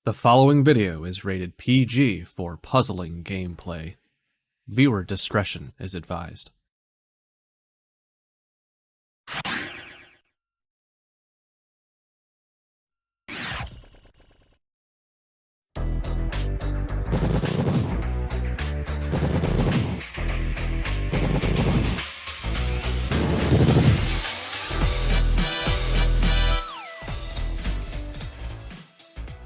The following video is rated PG for puzzling gameplay. Viewer discretion is advised.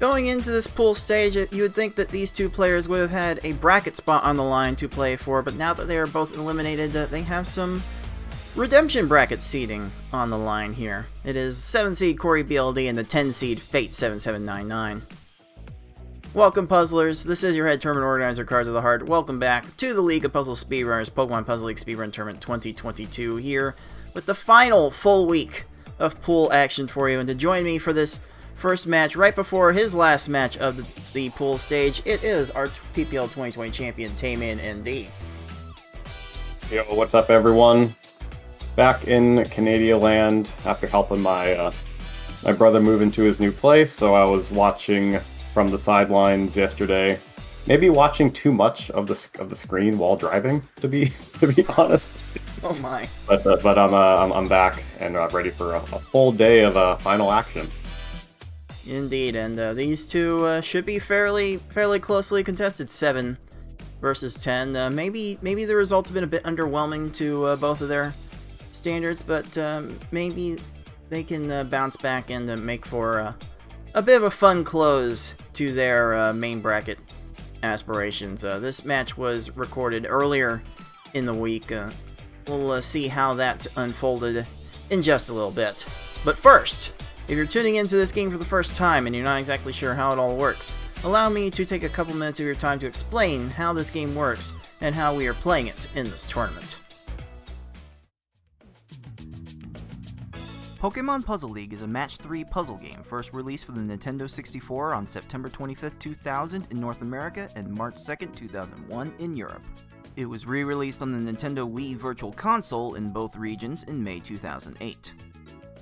Going into this pool stage, you would think that these two players would have had a bracket spot on the line to play for, but now that they are both eliminated, they have some redemption bracket seeding on the line here. It is 7 seed CoreyBLD and the 10 seed Fate7799. Welcome, puzzlers. This is your head tournament organizer, Cards of the Heart. Welcome back to the League of Puzzle Speedrunners Pokemon Puzzle League Speedrun Tournament 2022 here with the final full week of pool action for you. And to join me for this first match, right before his last match of the pool stage, it is our PPL 2020 champion, Taemin ND. Yo, what's up, everyone? Back in Canada land after helping my brother move into his new place, so I was watching from the sidelines yesterday. Maybe watching too much of the screen while driving, to be honest. Oh my! But I'm back and ready for a full day of final action. Indeed, and these two should be fairly closely contested, 7 versus 10. Maybe the results have been a bit underwhelming to both of their standards, but maybe they can bounce back and make for a bit of a fun close to their main bracket aspirations. This match was recorded earlier in the week. We'll see how that unfolded in just a little bit. But first, if you're tuning into this game for the first time and you're not exactly sure how it all works, allow me to take a couple minutes of your time to explain how this game works and how we are playing it in this tournament. Pokemon Puzzle League is a Match 3 puzzle game first released for the Nintendo 64 on September 25th, 2000 in North America and March 2nd, 2001 in Europe. It was re-released on the Nintendo Wii Virtual Console in both regions in May 2008.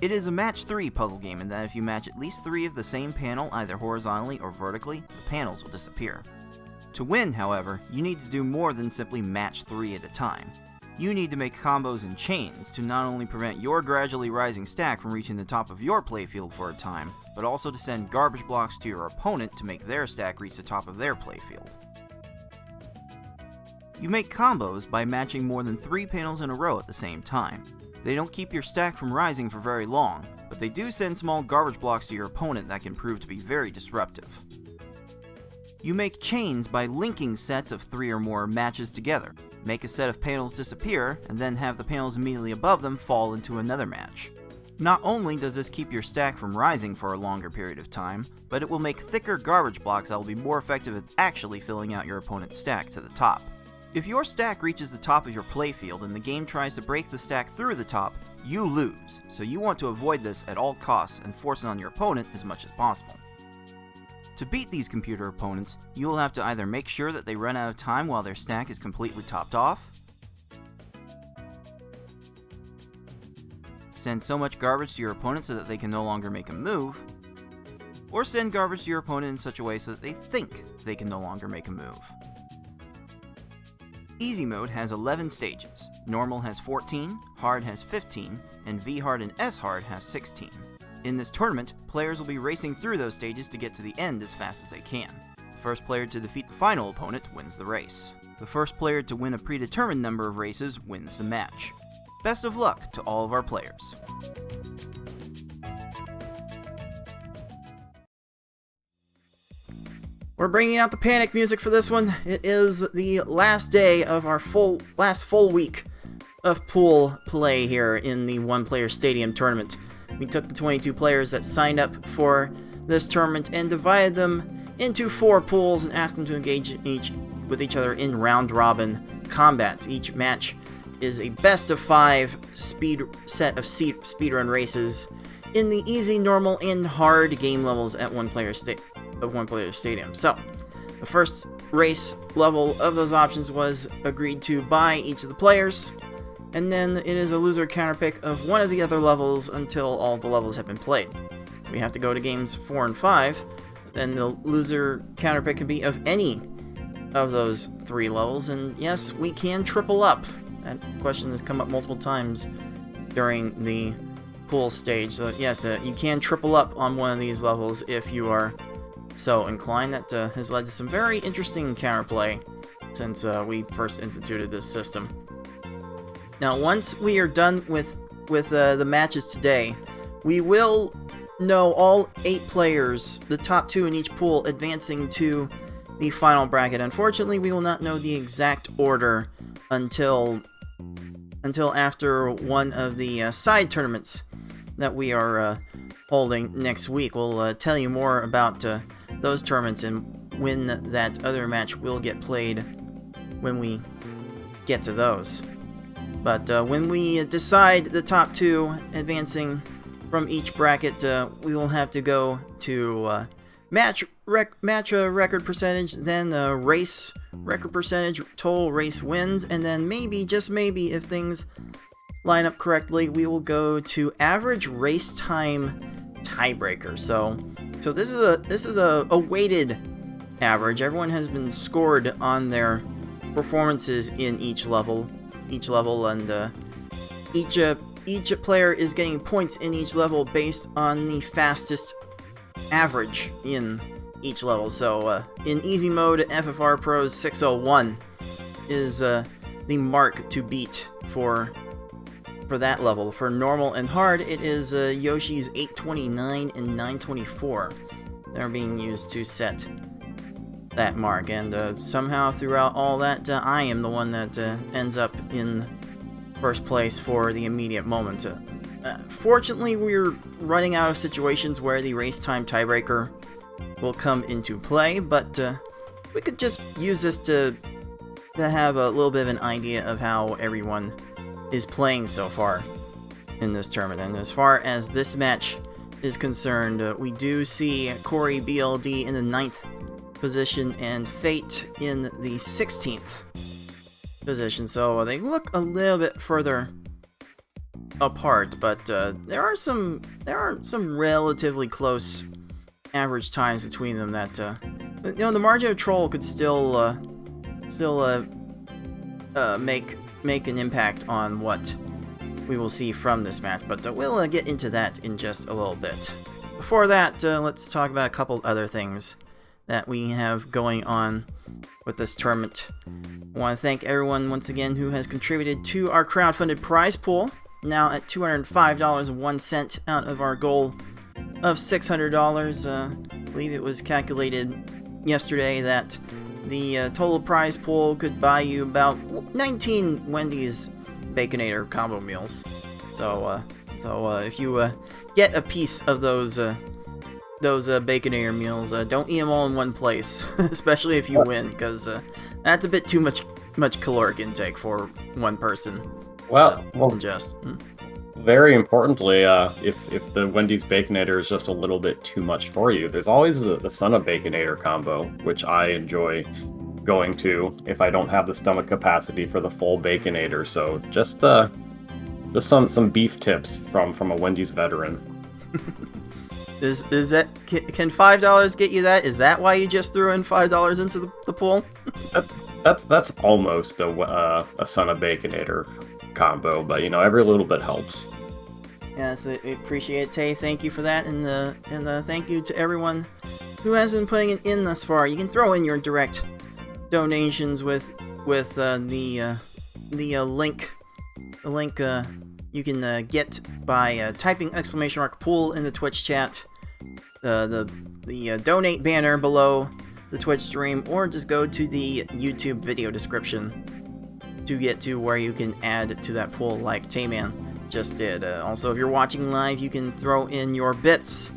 It is a Match 3 puzzle game in that if you match at least 3 of the same panel either horizontally or vertically, the panels will disappear. To win, however, you need to do more than simply match 3 at a time. You need to make combos and chains to not only prevent your gradually rising stack from reaching the top of your playfield for a time, but also to send garbage blocks to your opponent to make their stack reach the top of their playfield. You make combos by matching more than 3 panels in a row at the same time. They don't keep your stack from rising for very long, but they do send small garbage blocks to your opponent that can prove to be very disruptive. You make chains by linking sets of 3 or more matches together. Make a set of panels disappear, and then have the panels immediately above them fall into another match. Not only does this keep your stack from rising for a longer period of time, but it will make thicker garbage blocks that will be more effective at actually filling out your opponent's stack to the top. If your stack reaches the top of your playfield and the game tries to break the stack through the top, you lose, so you want to avoid this at all costs and force it on your opponent as much as possible. To beat these computer opponents, you will have to either make sure that they run out of time while their stack is completely topped off, send so much garbage to your opponent so that they can no longer make a move, or send garbage to your opponent in such a way so that they think they can no longer make a move. Easy mode has 11 stages, normal has 14, hard has 15, and V-hard and S-hard have 16. In this tournament, players will be racing through those stages to get to the end as fast as they can. The first player to defeat the final opponent wins the race. The first player to win a predetermined number of races wins the match. Best of luck to all of our players. We're bringing out the panic music for this one. It is the last day of our last full week of pool play here in the one-player stadium tournament. We took the 22 players that signed up for this tournament and divided them into 4 pools and asked them to engage with each other in round-robin combat. Each match is a best-of-5 set of speedrun races in the easy, normal, and hard game levels at one-player stadium. So, the first race level of those options was agreed to by each of the players, and then it is a loser counterpick of one of the other levels until all the levels have been played. We have to go to games 4 and 5 then the loser counter pick can be of any of those 3 levels. And yes, we can triple up. That question has come up multiple times during the pool stage. So yes, you can triple up on one of these levels if you are so inclined. That has led to some very interesting counterplay since we first instituted this system. Now, once we are done with the matches today, we will know all 8 players, the top 2 in each pool, advancing to the final bracket. Unfortunately, we will not know the exact order until after one of the side tournaments that we are holding next week. We'll tell you more about those tournaments and when that other match will get played when we get to those. But when we decide the top 2 advancing from each bracket, we will have to go to match record percentage, then race record percentage, total race wins, and then maybe, just maybe, if things line up correctly, we will go to average race time tiebreaker. So this is a weighted average. Everyone has been scored on their performances in each level, and each player is getting points in each level based on the fastest average in each level. So in easy mode, FFR Pro's 601 is the mark to beat for that level. For normal and hard, it is Yoshi's 829 and 924. They're being used to set that mark, and somehow throughout all that, I am the one that ends up in first place for the immediate moment. Fortunately, we're running out of situations where the race time tiebreaker will come into play, but we could just use this to have a little bit of an idea of how everyone is playing so far in this tournament. And as far as this match is concerned, we do see CoreyBLD in the 9th position and Fate in the 16th position, so they look a little bit further apart, but there are some relatively close average times between them that the margin of troll could still make an impact on what we will see from this match, but we'll get into that in just a little bit. Before that, let's talk about a couple other things that we have going on with this tournament. I want to thank everyone once again who has contributed to our crowdfunded prize pool, now at $205.01 out of our goal of $600. I believe it was calculated yesterday that the total prize pool could buy you about 19 Wendy's Baconator combo meals. So if you get a piece of those Baconator meals, don't eat them all in one place, especially if you win, because that's a bit too much caloric intake for one person. Well, just very importantly, if the Wendy's Baconator is just a little bit too much for you, there's always the Son of Baconator combo, which I enjoy going to if I don't have the stomach capacity for the full Baconator. So just some beef tips from a Wendy's veteran. Is that can $5 get you that? Is that why you just threw in $5 into the pool? That's almost a Son of Baconator combo, but every little bit helps. Yes, I appreciate it, Tay. Thank you for that, and thank you to everyone who has been putting it in thus far. You can throw in your direct donations with the link. The link you can get by typing !pool in the Twitch chat, the donate banner below the Twitch stream, or just go to the YouTube video description to get to where you can add to that pool like Tayman just did. Also, if you're watching live, you can throw in your bits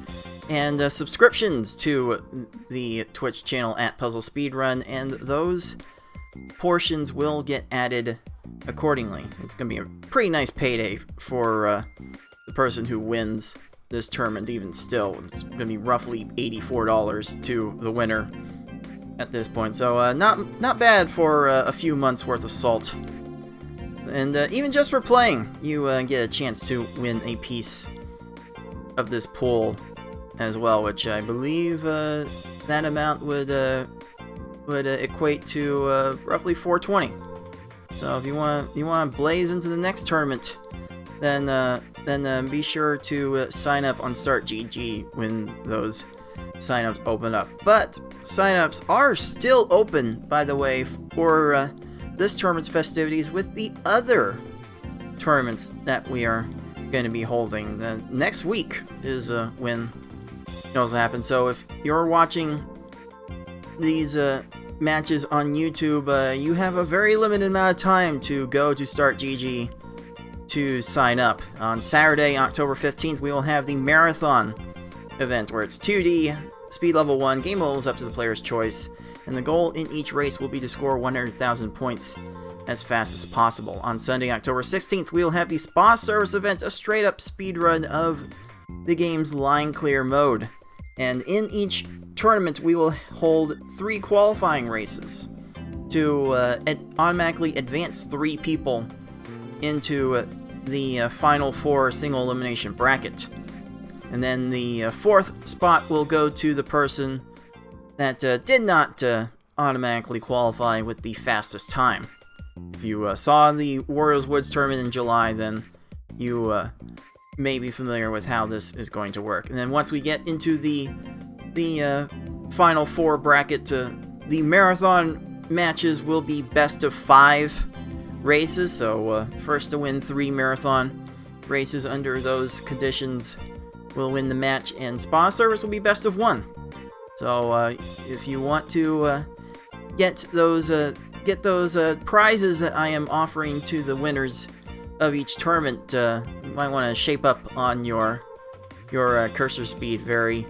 and subscriptions to the Twitch channel at Puzzle Speedrun, and those portions will get added accordingly. It's going to be a pretty nice payday for the person who wins this tournament. Even still, it's going to be roughly $84 to the winner at this point, so not bad for a few months worth of salt. And even just for playing, you get a chance to win a piece of this pool as well, which I believe that amount would equate to roughly 420. So if you want to blaze into the next tournament, then be sure to sign up on Start GG when those signups open up. But signups are still open, by the way, for this tournament's festivities with the other tournaments that we are going to be holding. Next week is when those happen. So if you're watching these matches on YouTube, you have a very limited amount of time to go to Start GG to sign up. On Saturday, October 15th, we will have the Marathon event, where it's 2D, speed level 1, game levels up to the player's choice, and the goal in each race will be to score 100,000 points as fast as possible. On Sunday, October 16th, we will have the Spa Service event, a straight-up speedrun of the game's line clear mode. And in each tournament, we will hold 3 qualifying races to automatically advance 3 people into the Final 4 single elimination bracket. And then the 4th spot will go to the person that did not automatically qualify with the fastest time. If you saw the Warriors Woods tournament in July, then you may be familiar with how this is going to work. And then once we get into the Final 4 bracket, the marathon matches will be best of 5 races. So first to win 3 marathon races under those conditions will win the match, and Spa Service will be best of 1. So if you want to get those prizes that I am offering to the winners of each tournament, you might want to shape up on your cursor speed very,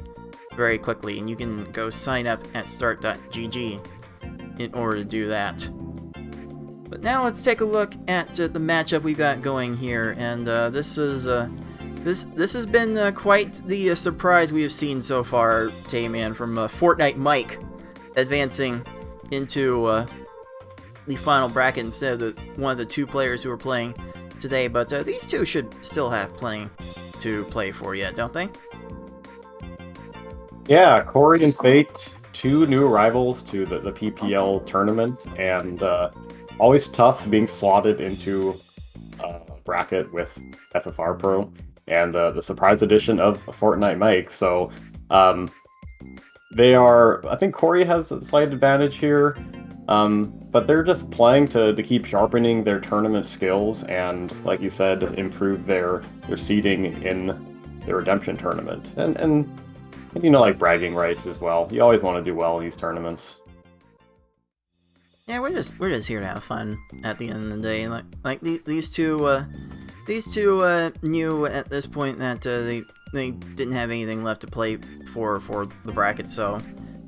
very quickly, and you can go sign up at start.gg in order to do that. But now let's take a look at the matchup we've got going here, and this has been quite the surprise we have seen so far, Tayman, from Fortnite Mike advancing into the final bracket instead of one of the 2 players who are playing today. But these 2 should still have plenty to play for yet, don't they? Yeah, Corey and Fate, 2 new arrivals to the PPL tournament, and always tough being slotted into a bracket with FFR Pro and the surprise edition of Fortnite Mike. So I think Corey has a slight advantage here, but they're just playing to keep sharpening their tournament skills and, like you said, improve their seeding in the Redemption tournament. And like bragging rights as well. You always want to do well in these tournaments. Yeah, we're just here to have fun at the end of the day. Like these two knew at this point that they didn't have anything left to play for the bracket, so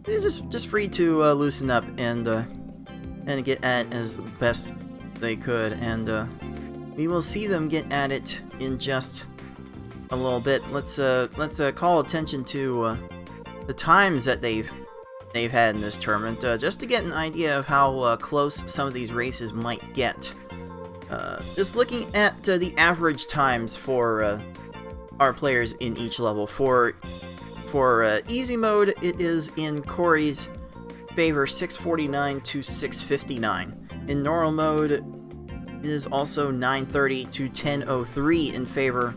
they're just free to loosen up and get at it as best they could, and we will see them get at it in just a little bit. Let's call attention to the times that they've had in this tournament, just to get an idea of how close some of these races might get. Just looking at the average times for our players in each level. For easy mode, it is in Corey's favor, 649 to 659. In normal mode, it is also 930 to 1003 in favor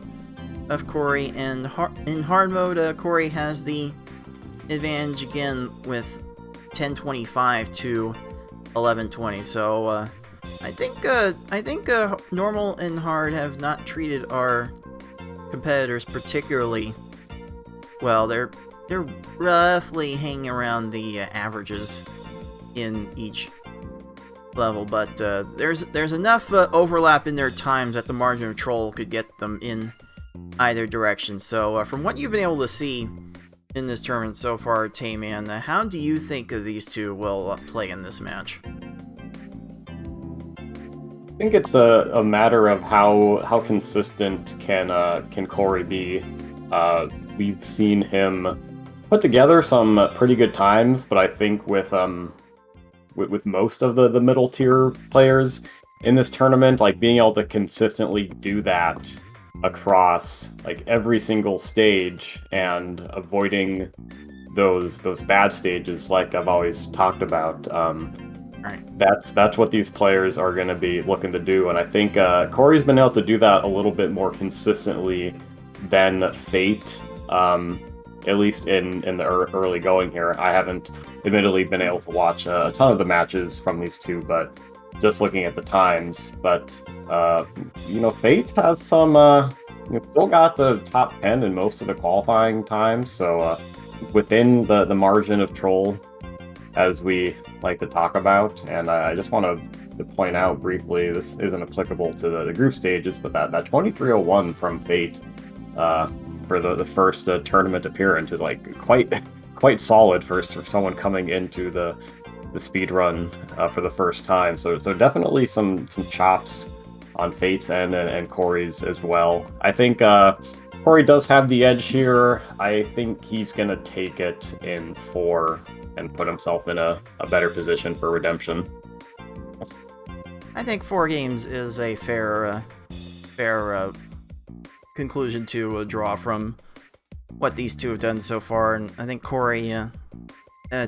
of Corey, and in hard mode, Corey has the advantage again with 1025 to 1120. So I think normal and hard have not treated our competitors particularly well. They're roughly hanging around the averages in each level, but there's enough overlap in their times that the margin of troll could get them in either direction. So from what you've been able to see in this tournament so far, Tayman, how do you think of these 2 will play in this match? I think it's a matter of how consistent can Corey be. We've seen him put together some pretty good times, but I think with most of the middle tier players in this tournament, like being able to consistently do that across like every single stage and avoiding those bad stages like I've always talked about. Right. That's what these players are going to be looking to do, and I think Corey's been able to do that a little bit more consistently than Fate. At least in the early going here. I haven't admittedly been able to watch a ton of the matches from these two, but just looking at the times. But Fate has some. Still got the top 10 in most of the qualifying times, so within the margin of troll, as we like to talk about. And I just want to point out briefly, this isn't applicable to the group stages, but that 2301 from Fate for the first tournament appearance is like quite solid for someone coming into the speed run for the first time. So definitely some chops on Fate's end and Corey's as well. I think Corey does have the edge here. I think he's going to take it in 4 and put himself in a better position for redemption. I think 4 games is a fair conclusion to draw from what these two have done so far, and I think Corey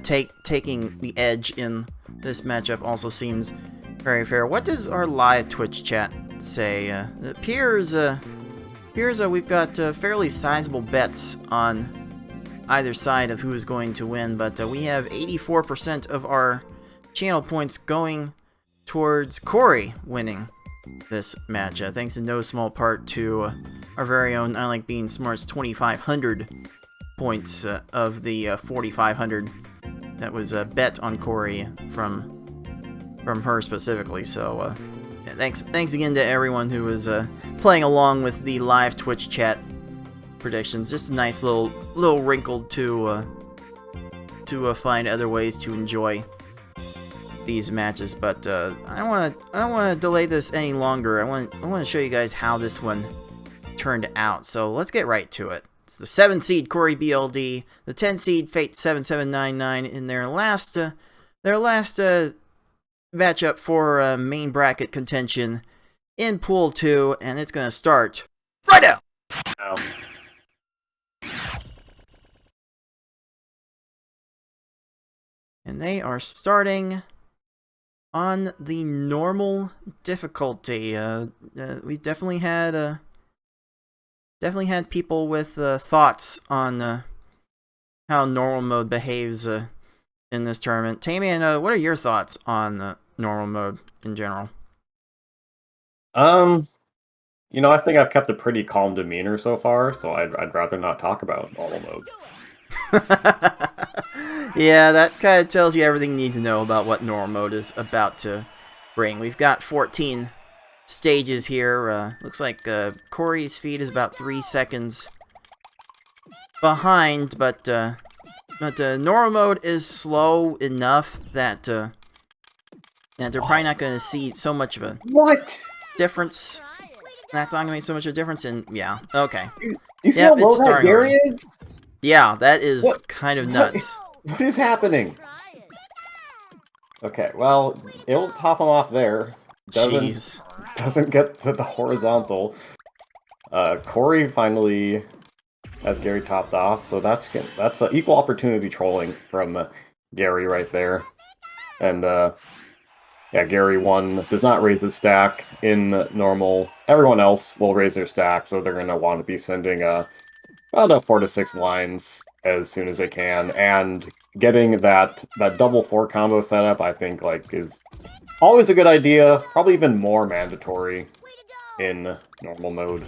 taking the edge in this matchup also seems very fair. What does our live Twitch chat say? It appears we've got fairly sizable bets on either side of who is going to win, but we have 84% of our channel points going towards Corey winning this match, thanks in no small part to our very own I Like Being Smart's 2,500 points of the 4,500 that was bet on Corey from her specifically. So thanks again to everyone who was playing along with the live Twitch chat predictions. Just a nice little wrinkle to find other ways to enjoy these matches. But I don't want to delay this any longer. I want to show you guys how this one turned out. So let's get right to it. It's the 7 seed CoreyBLD, the 10 seed Fate7799 in their last matchup for main bracket contention in Pool 2, and it's gonna start right now. Oh. And they are starting on the normal difficulty. We definitely had people with thoughts on how normal mode behaves in this tournament. Tamian, what are your thoughts on normal mode in general? I think I've kept a pretty calm demeanor so far, so I'd rather not talk about normal mode. Yeah, that kind of tells you everything you need to know about what normal mode is about to bring. We've got 14 stages here. Looks like Corey's feed is about 3 seconds behind, but normal mode is slow enough that they're probably not going to see so much of a difference. That's not going to make so much of a difference. And yeah, okay. Do you see how low that Gary is? Yeah, that is kind of nuts. What is happening? Okay, well, it'll top him off there. Doesn't get to the horizontal. Corey finally has Gary topped off, so that's equal opportunity trolling from Gary right there. And yeah, Gary does not raise his stack in normal. Everyone else will raise their stack, so they're gonna want to be sending about 4 to 6 lines as soon as they can, and getting that double 4 combo setup, I think is always a good idea. Probably even more mandatory in normal mode.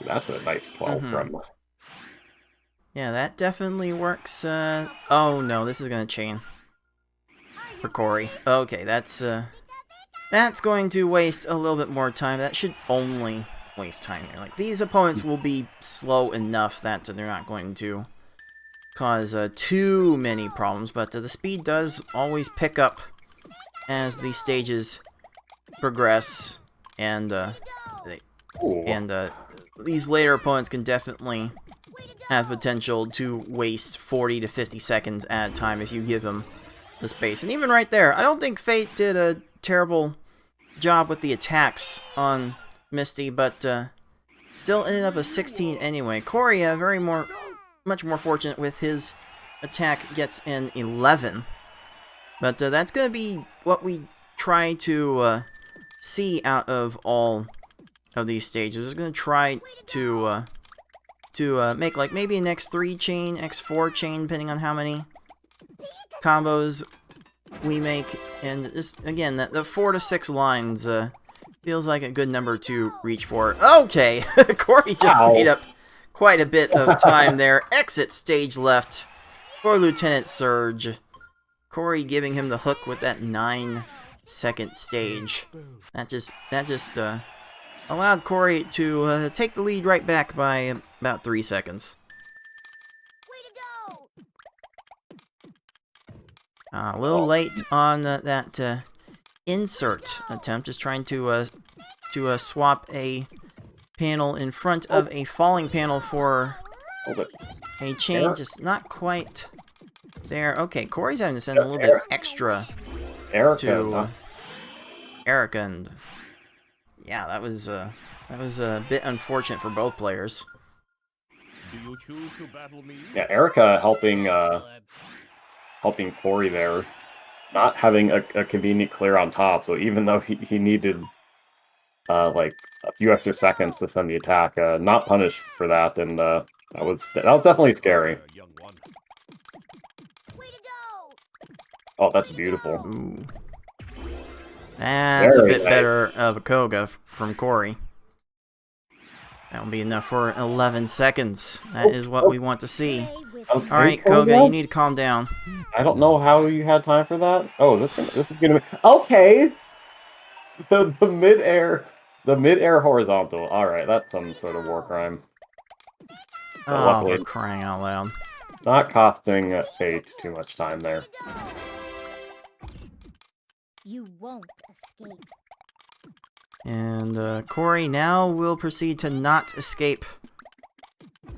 That's a nice 12 from. Yeah, that definitely works. Oh no, this is gonna chain for Corey. Okay, that's going to waste a little bit more time. That should only waste time here. Like, these opponents will be slow enough that they're not going to cause too many problems, but the speed does always pick up as the stages progress, and these later opponents can definitely have potential to waste 40 to 50 seconds at a time if you give them the space. And even right there, I don't think Fate did a terrible job with the attacks on Misty, but Still ended up a 16 anyway. Corey, much more fortunate with his attack, gets an 11. But that's going to be what we try to see out of all of these stages. We're going to try to make like maybe an X3 chain, X4 chain, depending on how many combos we make. And just, again, the 4 to 6 lines feels like a good number to reach for. Okay, Corey just made up quite a bit of time there. Exit stage left for Lieutenant Surge. Corey giving him the hook with that 9-second stage. That just allowed Corey to take the lead right back by about 3 seconds. A little late on that insert attempt, just trying to swap a panel in front of a falling panel for a chain, just not quite there. Okay, Corey's having to send a little bit extra to Erica, and yeah, that was a bit unfortunate for both players. Yeah, Erica helping Corey there, not having a convenient clear on top. So even though he needed like a few extra seconds to send the attack, not punished for that, and that was definitely scary. Oh, that's beautiful. Ooh. That's a bit better of a Koga from Corey. That'll be enough for 11 seconds. That is what we want to see. Okay, Alright, Koga, you need to calm down. I don't know how you had time for that. Oh, this is gonna be okay. The mid-air horizontal. All right, that's some sort of war crime. But Oh, luckily, for crying out loud! not costing Fate too much time there. You won't escape. And Corey now will proceed to not escape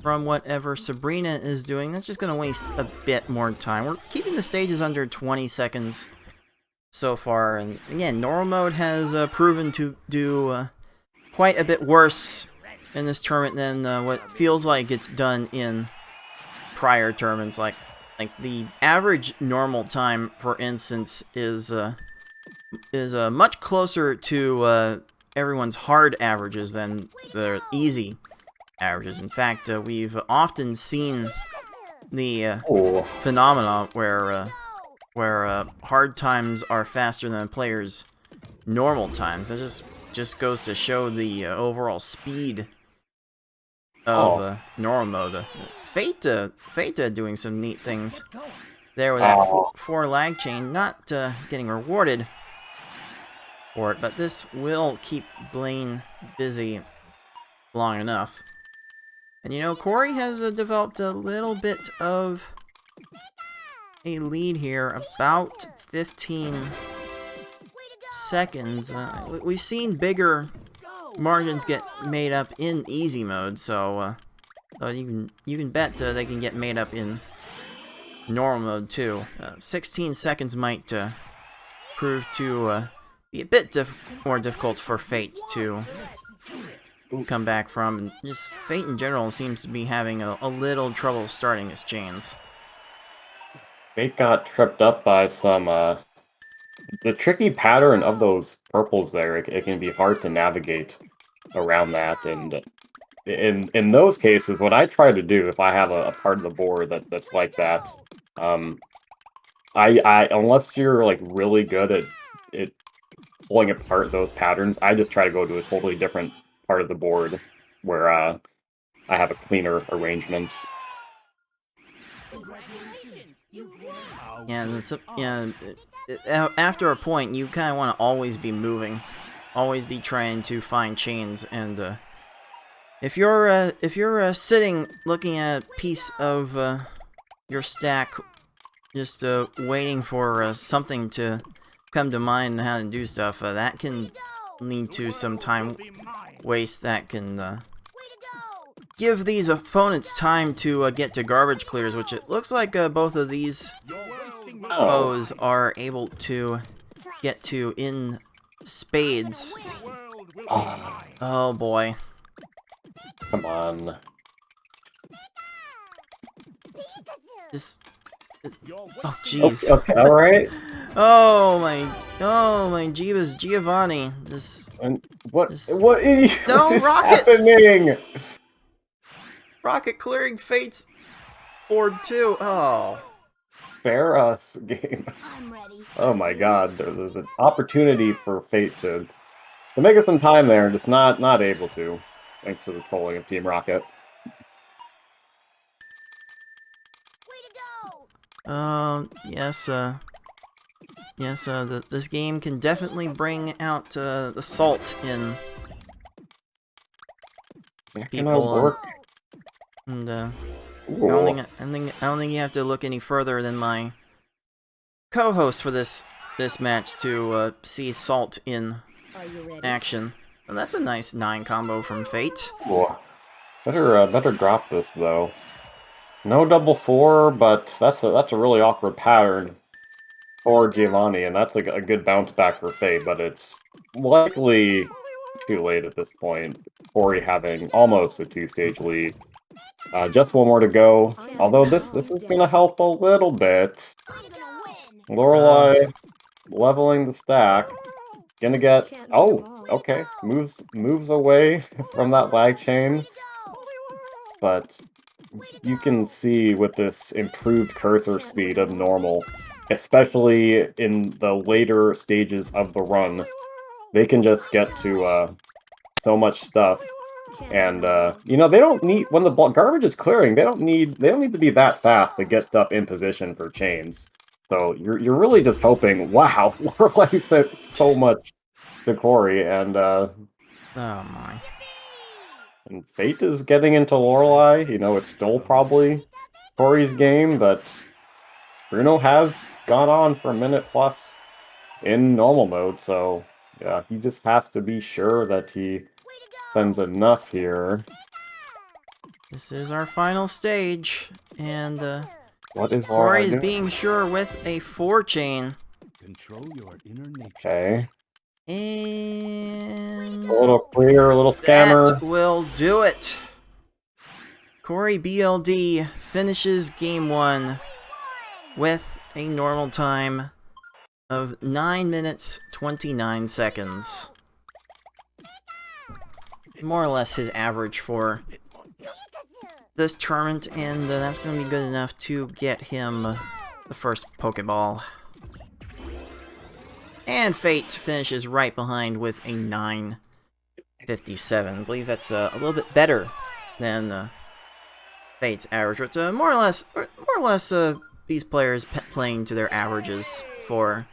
from whatever Sabrina is doing. That's just going to waste a bit more time. We're keeping the stages under 20 seconds so far. And again, normal mode has proven to do quite a bit worse in this tournament than what feels like it's done in prior tournaments. Like the average normal time, for instance, is much closer to everyone's hard averages than the easy averages. In fact, we've often seen the phenomena where hard times are faster than a player's normal times. It just goes to show the overall speed of normal mode. Fate doing some neat things there with that 4 lag chain, not getting rewarded for it, but this will keep Blaine busy long enough. And you know, Corey has developed a little bit of a lead here, about 15 seconds. We've seen bigger margins get made up in easy mode, so you can bet they can get made up in normal mode too. 16 seconds might prove to be a bit more difficult for Fate to come back from. And just Fate in general seems to be having a little trouble starting his chains. Fate got tripped up by some the tricky pattern of those purples there. It can be hard to navigate around that, and in those cases, what I try to do if I have a part of the board that's like that, I unless you're like really good at pulling apart those patterns, I just try to go to a totally different part of the board where I have a cleaner arrangement. Yeah, after a point, you kind of want to always be moving, always be trying to find chains. And if you're sitting looking at a piece of your stack, just waiting for something to come to mind and how to do stuff, that can lead to some time waste that can give these opponents time to get to garbage clears, which it looks like both of these foes are able to get to in spades. Oh boy. Come on. This. Oh, Okay, jeez. okay, alright. Oh my Jeebus Giovanni. And what Just- what No, is rocket! happening? Rocket clearing Fate's board too. Oh. Spare us, game. I'm ready. Oh my god, there's an opportunity for Fate to make us some time there, just not able to, thanks to the trolling of Team Rocket. Way to go! Yes, this game can definitely bring out, the salt in Is that gonna people, work? and, I Ooh. don't think you have to look any further than my co-host for this match to, see salt in Are you ready? action. And that's a nice 9 combo from Fate. Ooh. Better drop this though. No double 4, but that's a really awkward pattern for Giovanni, and that's a good bounce back for Fate, but it's likely too late at this point. Corey having almost a 2-stage lead. Just one more to go. Although this is gonna help a little bit. I'm gonna win! Lorelei leveling the stack. Gonna get okay. Moves away from that lag chain. But you can see with this improved cursor speed of normal, especially in the later stages of the run, they can just get to so much stuff. And you know, they don't need, when the garbage is clearing, they don't need to be that fast to get stuff in position for chains. So you're really just hoping, wow, Lorelei sent so much to Corey, and Oh my. Fate is getting into Lorelei. You know, it's still probably Corey's game, but Bruno has gone on for a minute plus in normal mode, so yeah, he just has to be sure that he sends enough here. This is our final stage, and What is Corey Lorelei is doing? being sure with a 4-chain. Control your inner nature. Okay. And A little clear, a little scammer. that will do it. CoreyBLD finishes game 1 with a normal time of 9 minutes 29 seconds. More or less his average for this tournament, and that's going to be good enough to get him the first Pokeball. And Fate finishes right behind with a 9.57. I believe that's a little bit better than Fate's average, but more or less, these players playing to their averages for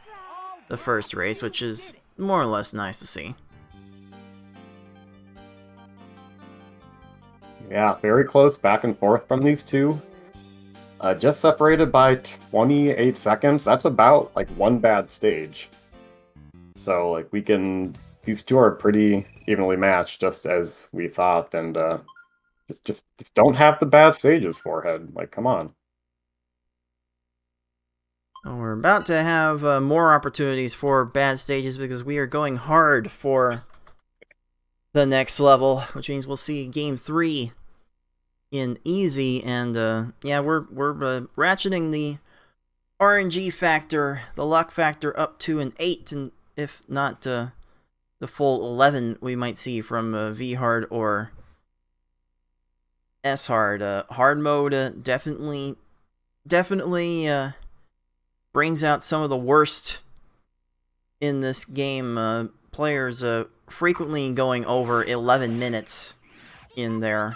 the first race, which is more or less nice to see. Yeah, very close back and forth from these two. Just separated by 28 seconds. That's about like one bad stage. So like these two are pretty evenly matched, just as we thought, and just don't have the bad stages, Forehead. Like, come on. Well, we're about to have more opportunities for bad stages because we are going hard for the next level, which means we'll see Game 3 in easy, and yeah, we're ratcheting the RNG factor, the luck factor, up to an 8, and if not the full 11 we might see from V-Hard or S-Hard. Hard mode definitely brings out some of the worst in this game. Players frequently going over 11 minutes in their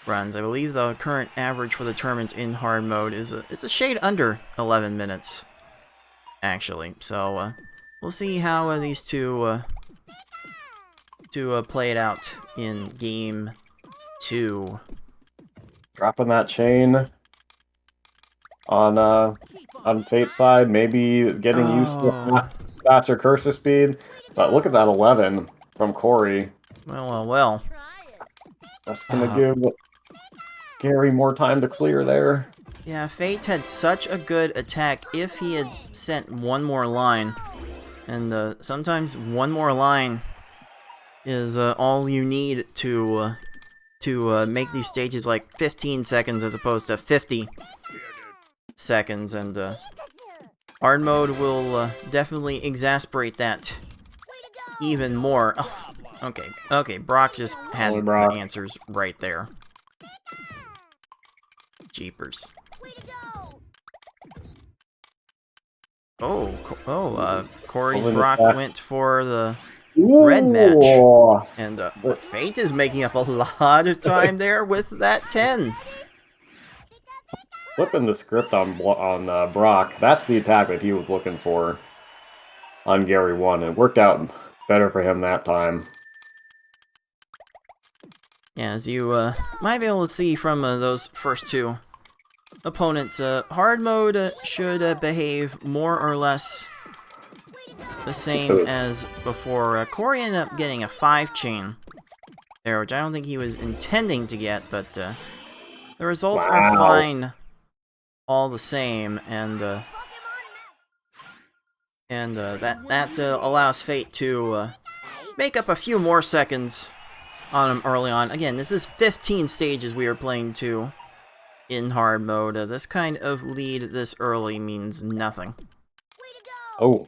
runs. I believe the current average for the tournament in hard mode is it's a shade under 11 minutes, actually. So we'll see how these two play it out in game 2. Dropping that chain on Fate's side, maybe getting used to faster cursor speed. But look at that 11 from Corey. Well. That's gonna give Gary more time to clear there. Yeah, Fate had such a good attack if he had sent one more line. And sometimes one more line is all you need to to make these stages like 15 seconds as opposed to 50 seconds, and hard mode will definitely exasperate that even more. Oh, okay, Brock just had the answers right there. Jeepers. Corey's Brock went for the red match, and Fate is making up a lot of time there with that 10. Flipping the script on Brock, that's the attack that he was looking for on Gary 1. It worked out better for him that time. Yeah, as you might be able to see from those first two opponents, hard mode should behave more or less the same as before. Corey ended up getting a 5-chain there, which I don't think he was intending to get, but the results are fine all the same, and that allows Fate to make up a few more seconds on him early on. Again, this is 15 stages we are playing to in hard mode. This kind of lead this early means nothing. Oh,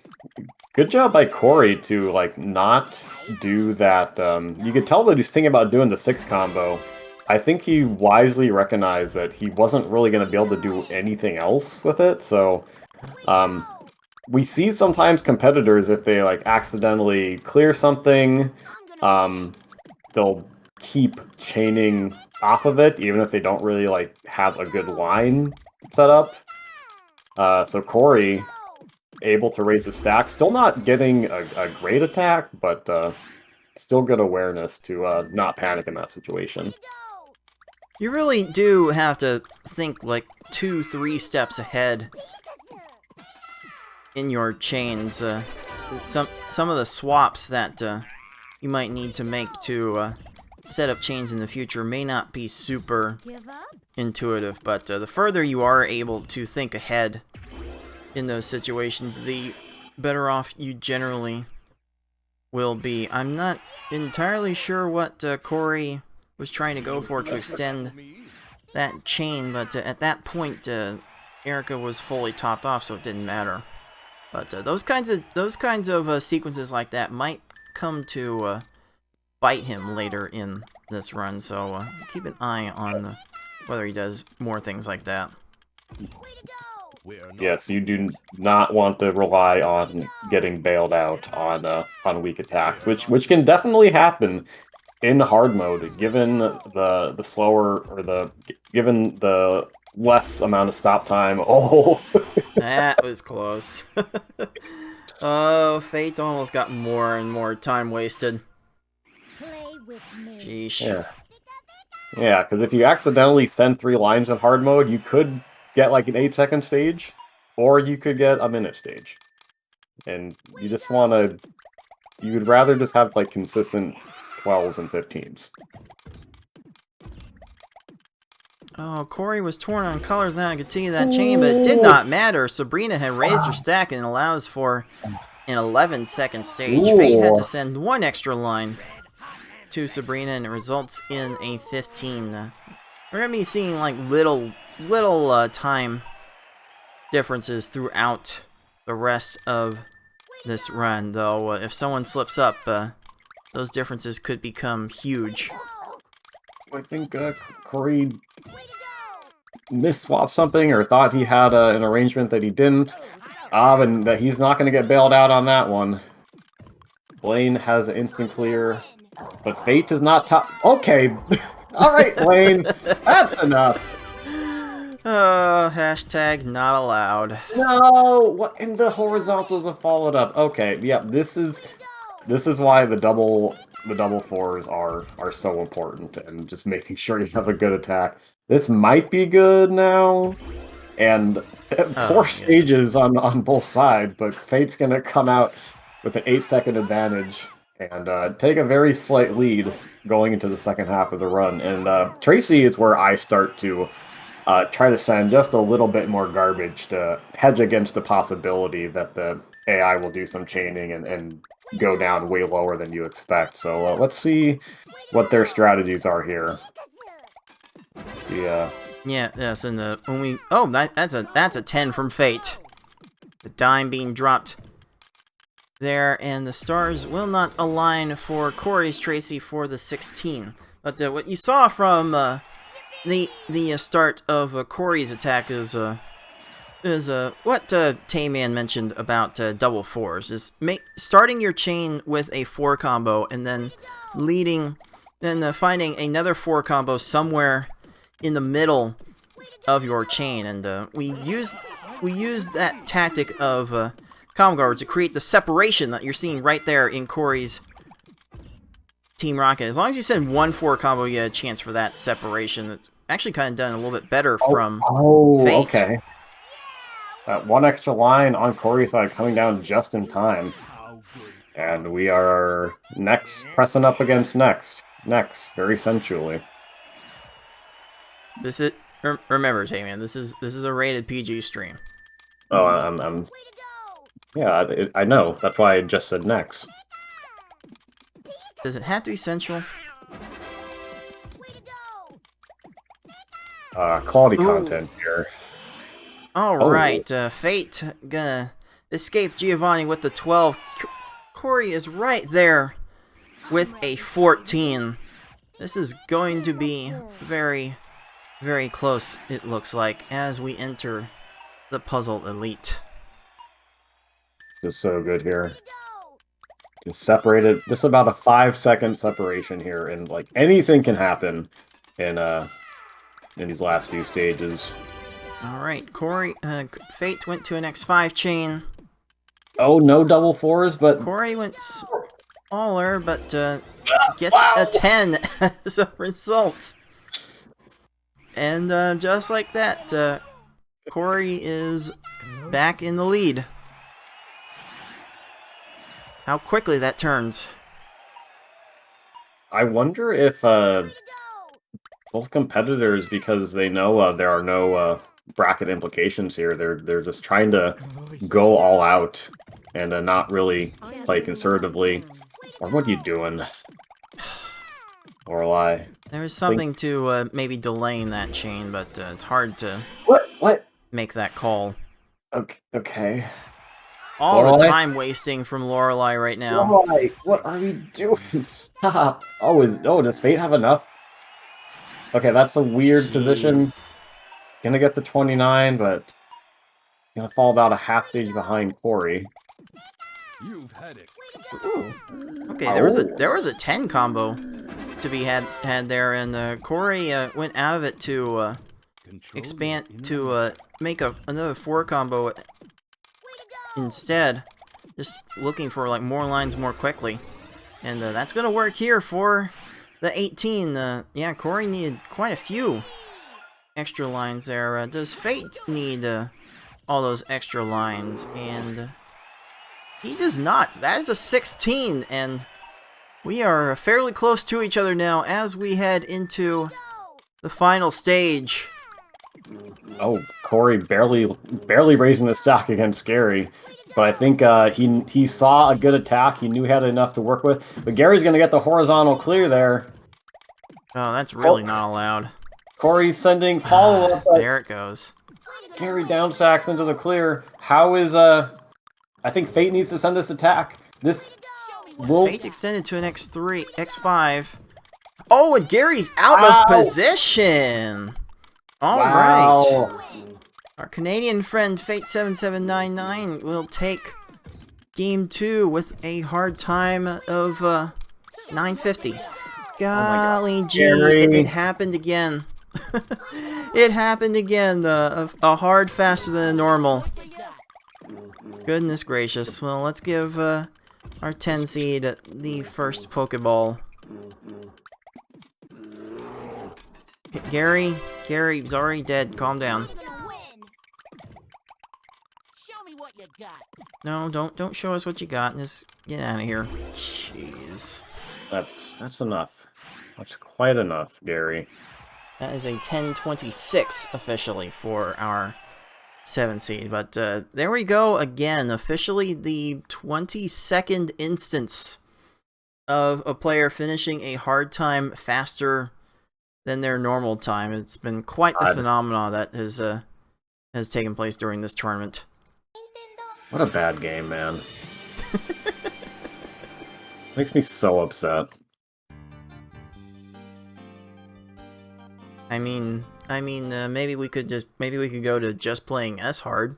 good job by Corey to like not do that. You could tell that he's thinking about doing the 6 combo. I think he wisely recognized that he wasn't really going to be able to do anything else with it. So we see sometimes competitors, if they like accidentally clear something, they'll keep chaining off of it, even if they don't really like have a good line set up. So Corey, able to raise his stack, still not getting a great attack, but still good awareness to not panic in that situation. You really do have to think like 2-3 steps ahead in your chains. Some of the swaps that you might need to make to set up chains in the future may not be super intuitive, but the further you are able to think ahead in those situations, the better off you generally will be. I'm not entirely sure what Corey was trying to go for to extend that chain, but at that point Erica was fully topped off, so it didn't matter. But those kinds of sequences like that might come to bite him later in this run, so keep an eye on whether he does more things like that. Yes, you do not want to rely on getting bailed out on weak attacks, which can definitely happen in hard mode, given the slower, or given the less amount of stop time. Oh, that was close. Oh, Fate almost got more and more time wasted. Sheesh. Yeah, because if you accidentally send 3 lines in hard mode, you could get like an 8-second stage, or you could get a minute stage. And you just want to... You would rather just have like consistent 12s and 15s. Oh, Corey was torn on colors now. I could continue that chain, but it did not matter. Sabrina had raised her stack and allows for an 11-second stage. Fate had to send 1 extra line to Sabrina, and it results in a 15. We're going to be seeing like little time differences throughout the rest of this run, though. If someone slips up, those differences could become huge. I think Corey misswapped something, or thought he had an arrangement that he didn't. And that he's not going to get bailed out on that one. Blaine has an instant clear, but Fate is not top. Okay, all right, Blaine, that's enough. Hashtag not allowed. No, what? And the horizontals have followed up. Okay, yeah, this is why the double fours are so important, and just making sure you have a good attack. This might be good now, and poor stages on both sides, but Fate's gonna come out with an 8-second advantage and take a very slight lead going into the second half of the run. And Tracy is where I start to try to send just a little bit more garbage to hedge against the possibility that the AI will do some chaining and go down way lower than you expect. So let's see what their strategies are here. Yeah. Yeah, yes, and when we that's a 10 from Fate. The dime being dropped there, and the stars will not align for Corey's Tracy for the 16. But what you saw from the start of Corey's attack is what Tayman mentioned about double fours, is starting your chain with a 4 combo and then finding another 4 combo somewhere in the middle of your chain, and we use that tactic of combo guard to create the separation that you're seeing right there in Corey's Team Rocket. As long as you send 1 4 combo, you get a chance for that separation. It's actually kind of done a little bit better from Fate. Okay. That 1 extra line on Corey's side coming down just in time. And we are pressing up against next, very sensually. This is remember, Tayman, this is a rated PG stream. Oh, yeah, I know. That's why I just said next. Does it have to be sensual? Quality content here. Alright, Fate gonna escape Giovanni with the 12. Corey is right there with a 14. This is going to be very, very close, it looks like, as we enter the Puzzle Elite. Just so good here. Just separated, just about a 5-second separation here, and like anything can happen in these last few stages. Alright, Fate went to an X5 chain. Oh, no double fours, but Corey went smaller, but gets a 10 as a result. And just like that, Corey is back in the lead. How quickly that turns. I wonder if both competitors, because they know there are no bracket implications here, they're just trying to go all out and not really play conservatively. Or what are you doing? Lorelei. There is something to maybe delaying that chain, but it's hard to What? make that call. Okay. All Lorelei? the time wasting from Lorelei right now. Lorelei, what are we doing? Stop. Does Fate have enough? Okay, that's a weird position. Gonna get the 29, but gonna fall about a half stage behind Corey. You've had it. Ooh. Okay, there was a 10 combo to be had there, and Corey went out of it to expand to make another 4 combo instead, just looking for like more lines more quickly, and that's gonna work here for the 18. Yeah, Corey needed quite a few extra lines there. Does Fate need all those extra lines? And he does not. That is a 16, and we are fairly close to each other now as we head into the final stage. Oh, Corey barely raising the stack against Gary, but I think he saw a good attack. He knew he had enough to work with. But Gary's gonna get the horizontal clear there. Oh, that's really not allowed. Corey's sending follow-up. There it goes. Gary down stacks into the clear. How is I think Fate needs to send this attack. This will Fate extended to an X3, X5. Oh, and Gary's out of position. All right. Our Canadian friend Fate7799 will take game 2 with a hard time of 950. Golly gee, it happened again. It happened again. A hard faster than normal. Goodness gracious. Well, let's give our 10 seed the first Pokeball. Gary's already dead. Calm down. No, don't show us what you got. Just get out of here. Jeez. That's enough. That's quite enough, Gary. That is a 1026 officially for our 7 seed. But there we go again. Officially the 22nd instance of a player finishing a hard time faster than their normal time. It's been quite the phenomenon that has taken place during this tournament. What a bad game, man. Makes me so upset. I mean, maybe we could go to just playing S hard.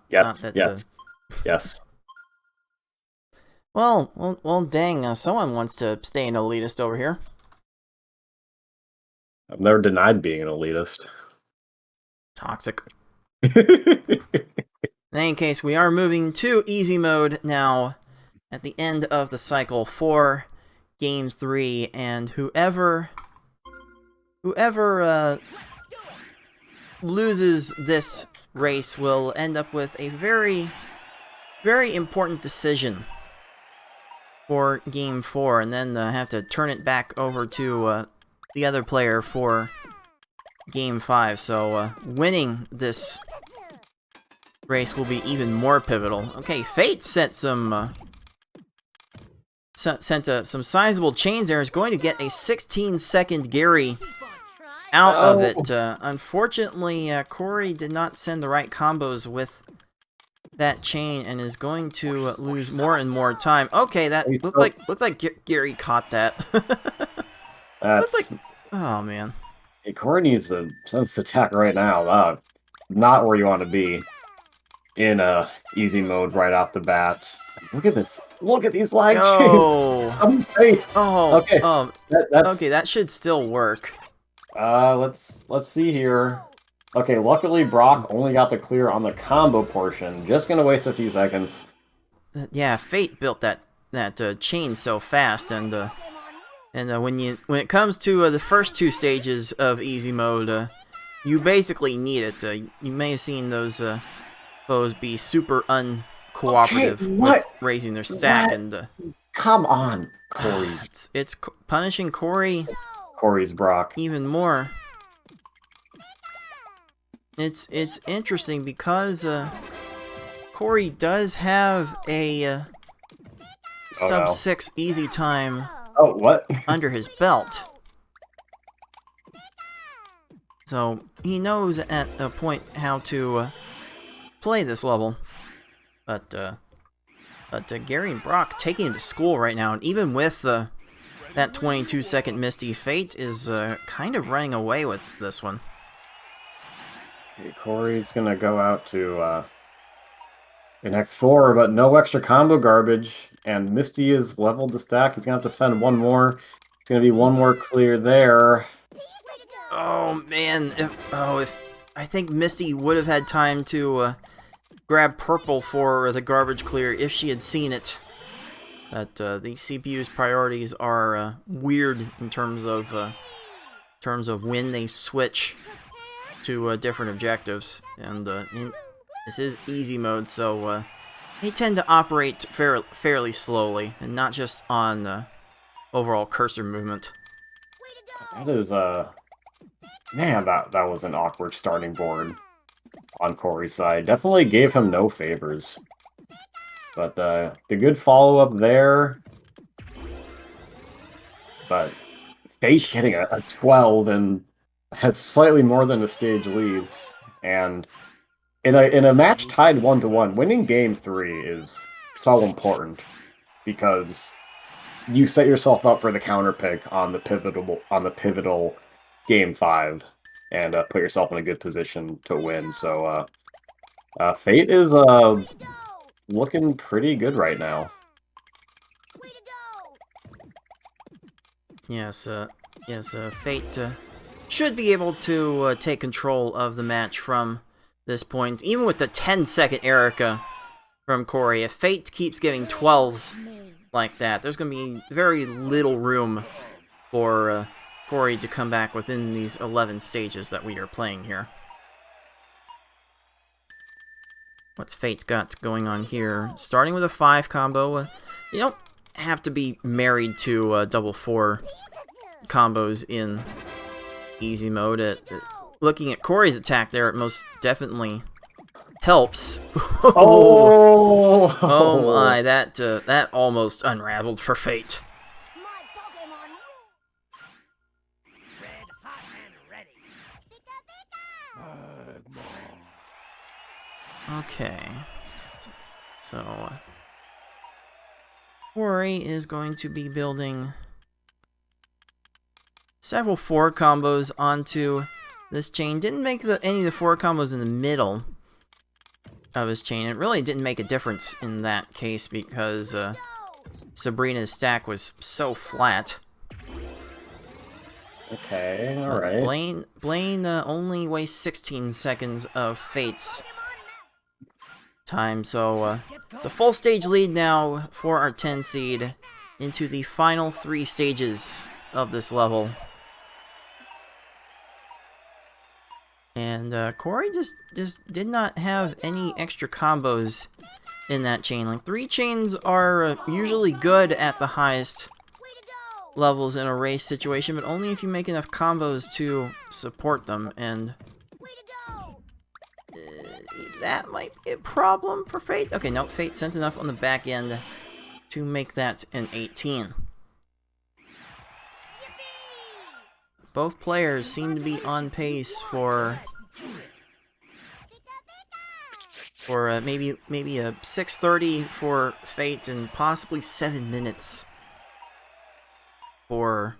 Yes. Yes. Well, dang! Someone wants to stay an elitist over here. I've never denied being an elitist. Toxic. In any case, we are moving to easy mode now at the end of the cycle for Game 3, and whoever loses this race will end up with a very, very important decision for Game 4, and then have to turn it back over to the other player for Game 5. So winning this race will be even more pivotal. Okay, Fate sent some some sizable chains there. Is going to get a 16-second Gary out of it. Unfortunately, Corey did not send the right combos with that chain and is going to lose more and more time. Okay, that looks like Gary caught that. That's oh man. Hey, Corey needs to attack right now. Not where you want to be in easy mode right off the bat. Look at this. Look at these lag chains. Oh, okay. Okay, that should still work. Let's see here. Okay, luckily Brock only got the clear on the combo portion. Just gonna waste a few seconds. Yeah, Fate built that chain so fast, and when it comes to the first two stages of easy mode, you basically need it. You may have seen those foes be super uncooperative with raising their stack, and come on, Corey. It's punishing Corey's Brock even more. It's interesting because Corey does have a sub 6 easy time under his belt. So he knows at a point how to play this level. But Gary and Brock taking him to school right now, and even with that 22-second Misty, Fate is kind of running away with this one. Okay, Corey's gonna go out to an X4, but no extra combo garbage, and Misty is leveled the stack. He's gonna have to send one more. It's gonna be one more clear there. Oh man! If I think Misty would have had time to grab purple for the garbage clear if she had seen it. But the CPU's priorities are weird in terms of when they switch to different objectives, and this is easy mode, so they tend to operate fairly slowly, and not just on overall cursor movement. That is man, that was an awkward starting board on Corey's side. Definitely gave him no favors. But the good follow-up there. But Fate getting a 12 and has slightly more than a stage lead. And in a match tied 1-1, winning game 3 is so important because you set yourself up for the counter pick on the pivotal game 5 and put yourself in a good position to win. So Fate is looking pretty good right now. Yes, Fate should be able to take control of the match from this point, even with the 10-second Erica from Corey. If Fate keeps getting 12s like that, there's going to be very little room for Corey to come back within these 11 stages that we are playing here. What's Fate got going on here? Starting with a 5 combo. You don't have to be married to double 4 combos in easy mode. Looking at Corey's attack there, it most definitely helps. Oh my, that almost unraveled for Fate. Okay. So, Corey is going to be building several 4 combos onto this chain. Didn't make any of the 4 combos in the middle of his chain. It really didn't make a difference in that case because Sabrina's stack was so flat. Okay, alright. Blaine only wastes 16 seconds of Fate's time, so it's a full stage lead now for our 10 seed into the final 3 stages of this level. And Corey just did not have any extra combos in that chain. Like 3 chains are usually good at the highest levels in a race situation, but only if you make enough combos to support them, and that might be a problem for Fate. Okay, no, Fate sent enough on the back end to make that an 18. Both players seem to be on pace for maybe a 6:30 for Fate and possibly 7 minutes for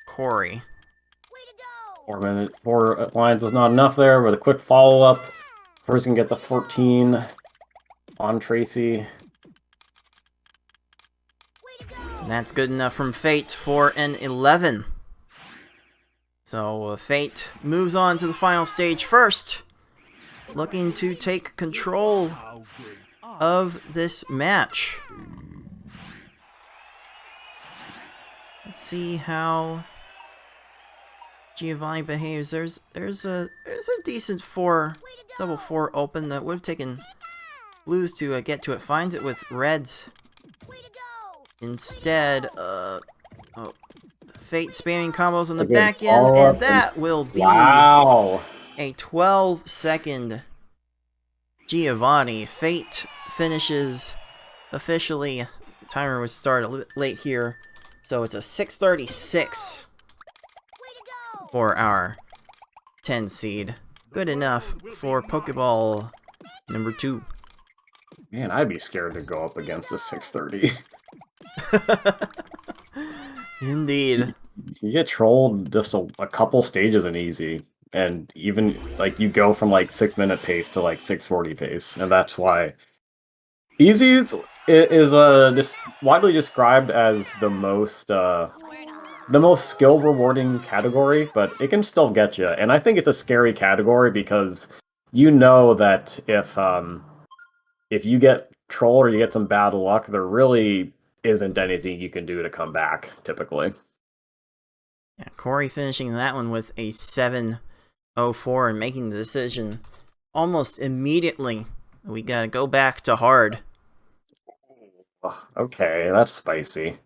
Corey. 4 lines was not enough there with a quick follow-up. First can get the 14 on Tracy. And that's good enough from Fate for an 11. So Fate moves on to the final stage first, looking to take control of this match. Let's see how Giovanni behaves. There's a decent double 4 open that would have taken blues to get to it. Finds it with reds instead. Fate spamming combos on the back end, and that will be wow, a 12-second Giovanni. Fate finishes officially. Timer was started a little bit late here, so it's a 6:36 for our 10 seed. Good enough for Pokeball number 2. Man, I'd be scared to go up against a 6:30. Indeed. You get trolled just a couple stages in easy, and even like you go from like 6-minute pace to like 6:40 pace, and that's why easy is just widely described as the most skill rewarding category, but it can still get you. And I think it's a scary category because you know that if you get trolled or you get some bad luck, there really isn't anything you can do to come back, typically. Yeah, Corey finishing that one with a 7:04 and making the decision almost immediately. We gotta go back to hard. Okay, that's spicy.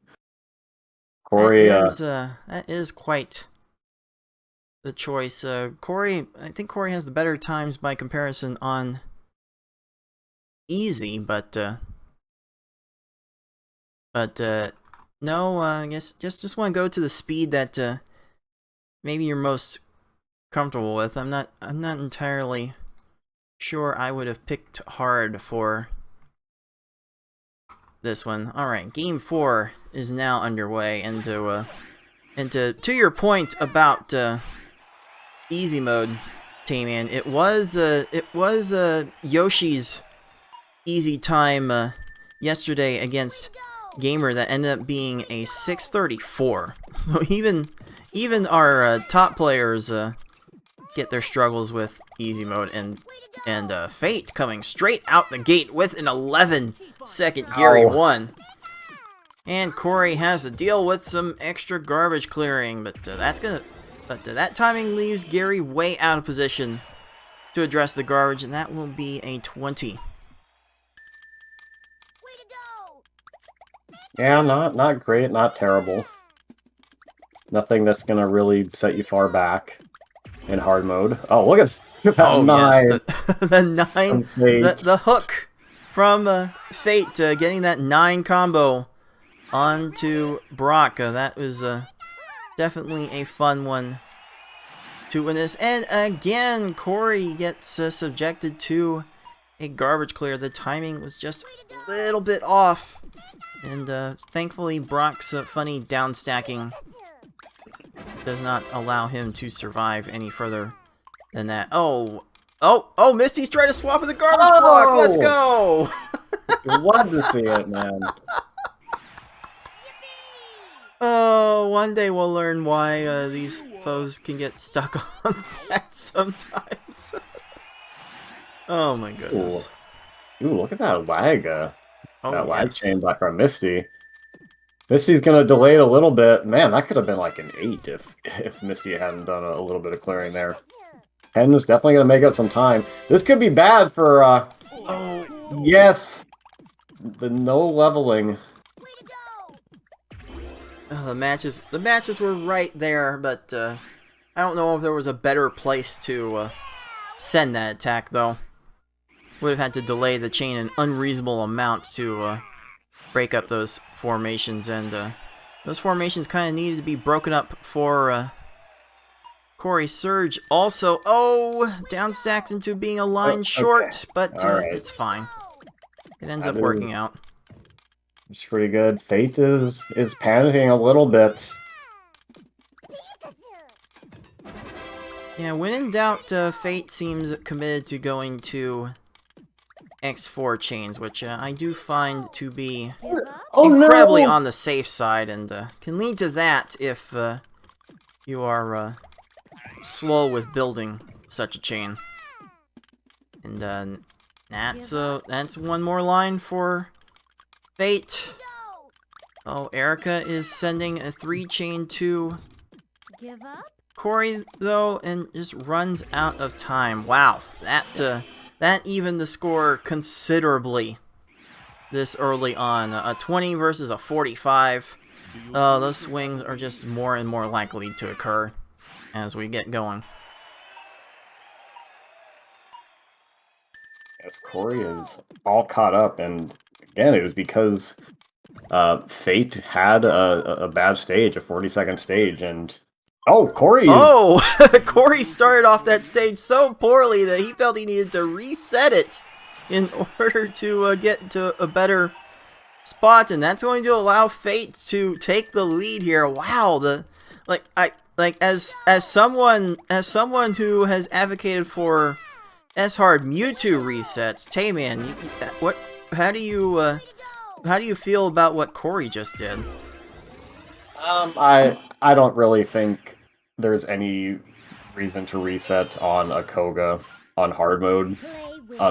Corey, that is quite the choice. I think Corey has the better times by comparison on easy, but no, I guess just want to go to the speed that maybe you're most comfortable with. I'm not entirely sure I would have picked hard for this one. All right, game 4 is now underway, and to your point about easy mode, Tamian, it was Yoshi's easy time yesterday against Gamer that ended up being a 6:34. So even our top players get their struggles with easy mode, and Fate coming straight out the gate with an 11-second Gary 1. And Corey has to deal with some extra garbage clearing, but that timing leaves Gary way out of position to address the garbage, and that will be a 20. Yeah, not great, not terrible. Nothing that's gonna really set you far back in hard mode. Oh, look at that 9. Yes, the 9, the hook from Fate getting that 9 combo onto Brock. That was definitely a fun one to witness. And again, Corey gets subjected to a garbage clear. The timing was just a little bit off. And thankfully, Brock's funny downstacking does not allow him to survive any further than that. Oh, Misty's trying to swap with the garbage block. Let's go. Love to see it, man. Oh, one day we'll learn why these foes can get stuck on that sometimes. Oh my goodness. Ooh, look at that lag. That lag yes. chain back on Misty. Misty's gonna delay it a little bit. Man, that could have been like an 8 if Misty hadn't done a little bit of clearing there. Hen is definitely gonna make up some time. This could be bad for Oh yes! The no leveling. the matches were right there, but I don't know if there was a better place to send that attack though. Would have had to delay the chain an unreasonable amount to break up those formations, and those formations kind of needed to be broken up for Corey Surge. Also, downstacks into being a line short, but right. it's fine. It ends up working out. It's pretty good. Fate is panicking a little bit. Yeah, when in doubt, Fate seems committed to going to X4 chains, which I do find to be incredibly on the safe side, and can lead to that if you are slow with building such a chain. And that's one more line for Fate. Oh, Erica is sending a 3-chain to Give up? Corey, though, and just runs out of time. Wow, that evened the score considerably this early on. A 20 versus a 45. Those swings are just more and more likely to occur as we get going. As Corey is all caught up, and again, it was because Fate had a bad stage, a 40-second stage, and Corey is... Corey started off that stage so poorly that he felt he needed to reset it in order to get to a better spot, and that's going to allow Fate to take the lead here. Wow, as someone who has advocated for S-Hard Mewtwo resets, Tayman, how do you feel about what Corey just did? I don't really think there's any reason to reset on a Koga on hard mode,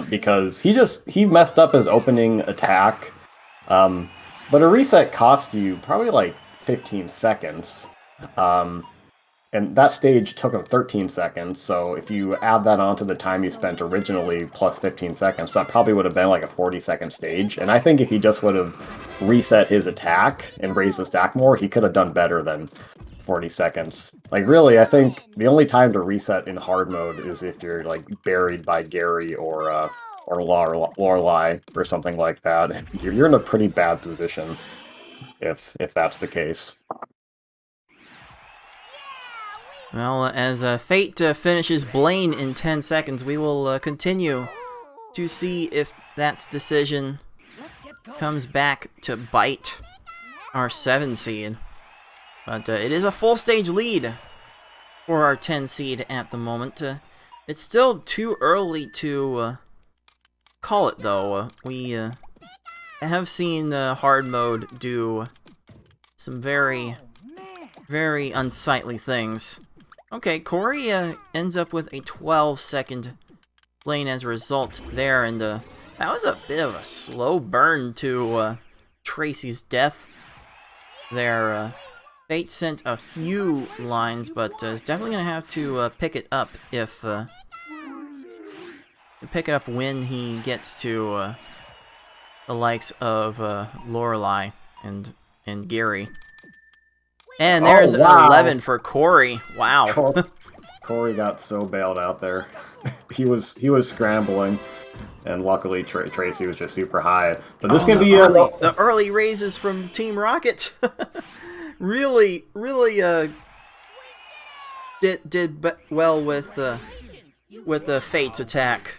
because he messed up his opening attack, but a reset cost you probably like 15 seconds, and that stage took him 13 seconds, so if you add that onto the time you spent originally plus 15 seconds, that probably would have been like a 40-second stage, and I think if he just would have reset his attack and raised the stack more, he could have done better than 40 seconds. Like, really, I think the only time to reset in hard mode is if you're, like, buried by Gary or Lorelei or something like that. You're in a pretty bad position if that's the case. Well, as Fate finishes Blaine in 10 seconds, we will continue to see if that decision comes back to bite our 7 seed. But it is a full stage lead for our 10 seed at the moment. It's still too early to call it, though. We have seen hard mode do some very, very unsightly things. Okay, Corey ends up with a 12-second lane as a result there, and that was a bit of a slow burn to Tracy's death there. Fate sent a few lines, but is definitely going to have to pick it up when he gets to the likes of Lorelei and Gary. And there's an 11 for Corey. Wow. Corey got so bailed out there. he was scrambling, and luckily Tracy was just super high. But this can be the early raises from Team Rocket. really did well with the Fate's attack.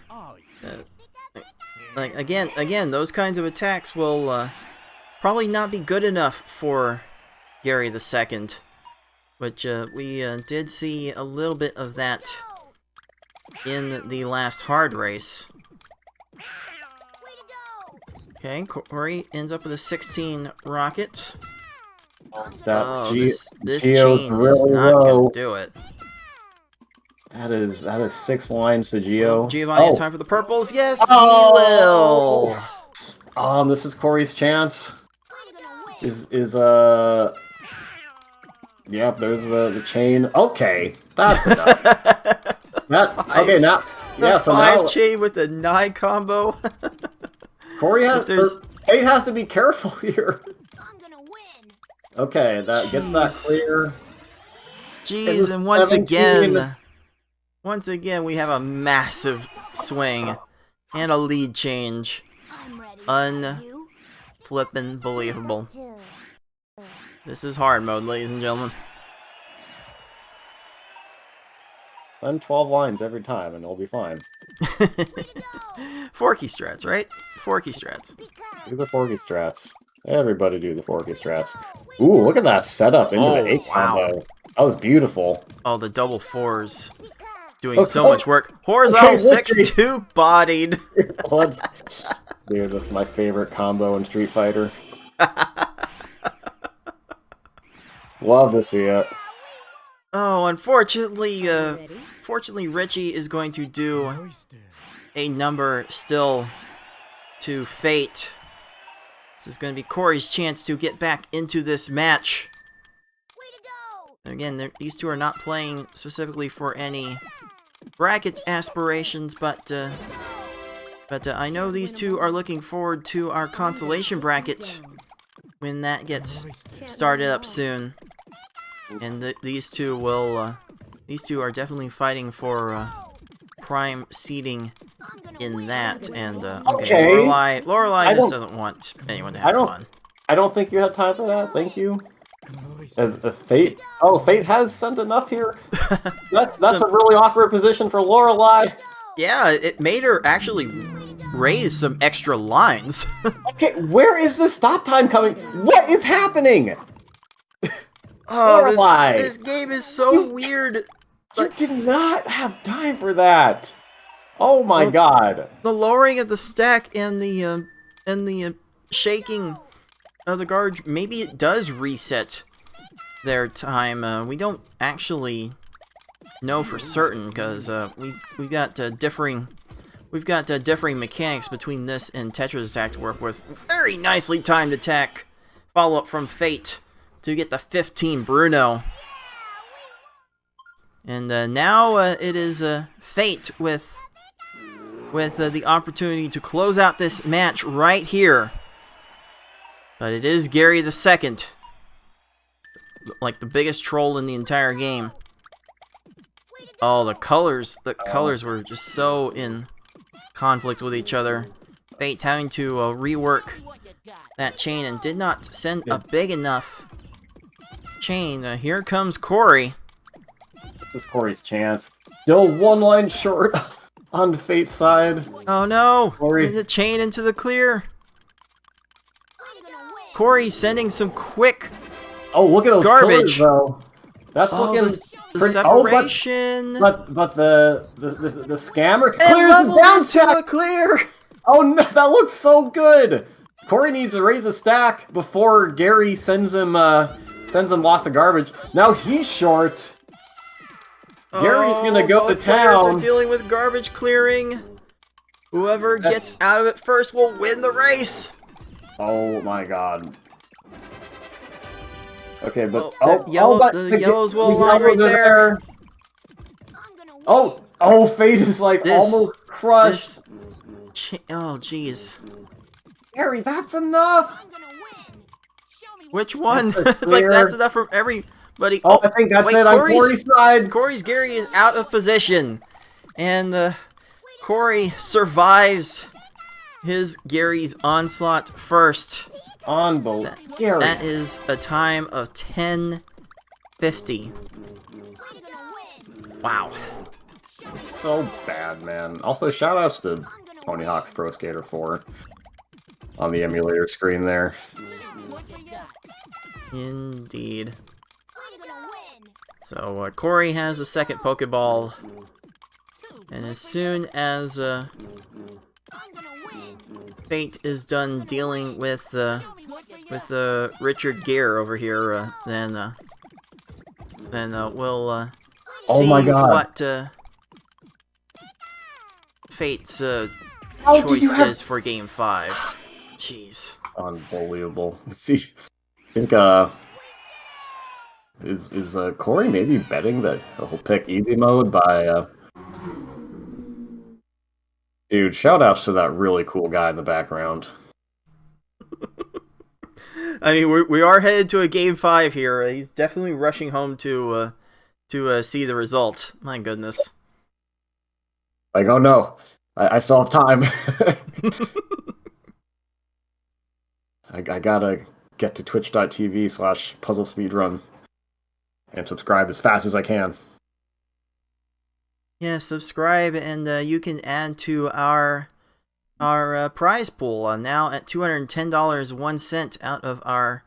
Like again, those kinds of attacks will probably not be good enough for Gary the Second, which we did see a little bit of that in the last hard race. Okay, Corey ends up with a 16 rocket. That this Geo's chain really is not low. gonna do it. That is 6 lines to Geo. Giovanni in time for the purples. Yes, Oh! he will. This is Corey's chance. Yep, there's the chain. Okay, that's enough. Okay, now, The so 5 now chain with the 9 combo. Corey has there's- Kate has to be careful here. I'm gonna win. Okay, that gets that Jeez. clear. Jeez, and once again, we have a massive swing and a lead change. I'm ready. You Flippin' believable. too. This is hard mode, ladies and gentlemen. Run 12 lines every time, and it'll be fine. Forky strats, right? Forky strats. Do the Forky strats. Everybody do the Forky strats. Ooh, look at that setup into the 8 combo. That was beautiful. Oh, the double 4s. Doing Okay. so much work. Horizontal Okay, 6-2 bodied. Dude, that's my favorite combo in Street Fighter. Love to see it. Oh, unfortunately, Ready? fortunately, Richie is going to do a number still to Fate. This is going to be Corey's chance to get back into this match. Way to go. And again, these two are not playing specifically for any bracket aspirations, but I know these two are looking forward to our consolation bracket when that gets started up soon. And these two are definitely fighting for prime seeding in that. And okay, Lorelai just doesn't want anyone to have fun. I don't think you had time for that. Thank you. As Fate. Oh, Fate has sent enough here. That's a really awkward position for Lorelai. Yeah, it made her actually raise some extra lines. Okay, where is the stop time coming? What is happening? Oh, Lorelai! this game is so weird. You did not have time for that. Oh my god. The lowering of the stack and the shaking of the garbage, maybe it does reset their time. We don't actually know for certain because we've got differing mechanics between this and Tetris Attack to work with. Very nicely timed attack. Follow up from Fate to get the 15 Bruno. And now it is Fate with the opportunity to close out this match right here. But it is Gary the Second, like the biggest troll in the entire game. Oh, the colors were just so in conflict with each other. Fate having to rework that chain and did not send a big enough chain. Here comes Corey. This is Corey's chance. Still 1 line short on Fate's side. Oh no! Corey. The chain into the clear. I'm gonna win. Corey sending some quick. Oh, look at those Garbage. pillars, though. That's Oh, looking the pretty. separation. But the scammer and clears the leveled down into stack. a clear. Oh no, that looks so good. Corey needs to raise a stack before Gary sends him lots of garbage. Now he's short. Gary's gonna go to both players are town. dealing with garbage clearing. Whoever gets out of it first will win the race. Oh my god. Okay, but the yellows will align right there. I'm gonna win. Oh, Fate is like This- almost crushed. Oh, jeez. Gary, that's enough. I'm gonna win. Show me Which one? That's a It's like clear. that's enough from everybody. Oh, I think that's wait, it on Corey's side. Corey's Gary is out of position, and Corey survives his Gary's onslaught first. Unbelievable. Gary. That is a time of 10:50. I'm gonna win. Wow. So bad, man. Also, shoutouts to Tony Hawk's Pro Skater 4 on the emulator screen there. What you got? Indeed. I'm gonna win. So Corey has the second Pokeball, and as soon as I'm gonna win. Fate is done dealing with Show me what you got. Richard Gere over here, then we'll Oh see my God. what Fate's How do choice you have- is for Game 5. Jeez. Unbelievable. See, I think is Corey maybe betting that he'll pick easy mode by Dude, shoutouts to that really cool guy in the background. I mean, we are headed to a Game 5 here. He's definitely rushing home to see the result. My goodness. Like, oh no, I still have time. I gotta get to twitch.tv/puzzle speedrun and subscribe as fast as I can. Yeah, subscribe, and you can add to our prize pool now at $210.01 out of our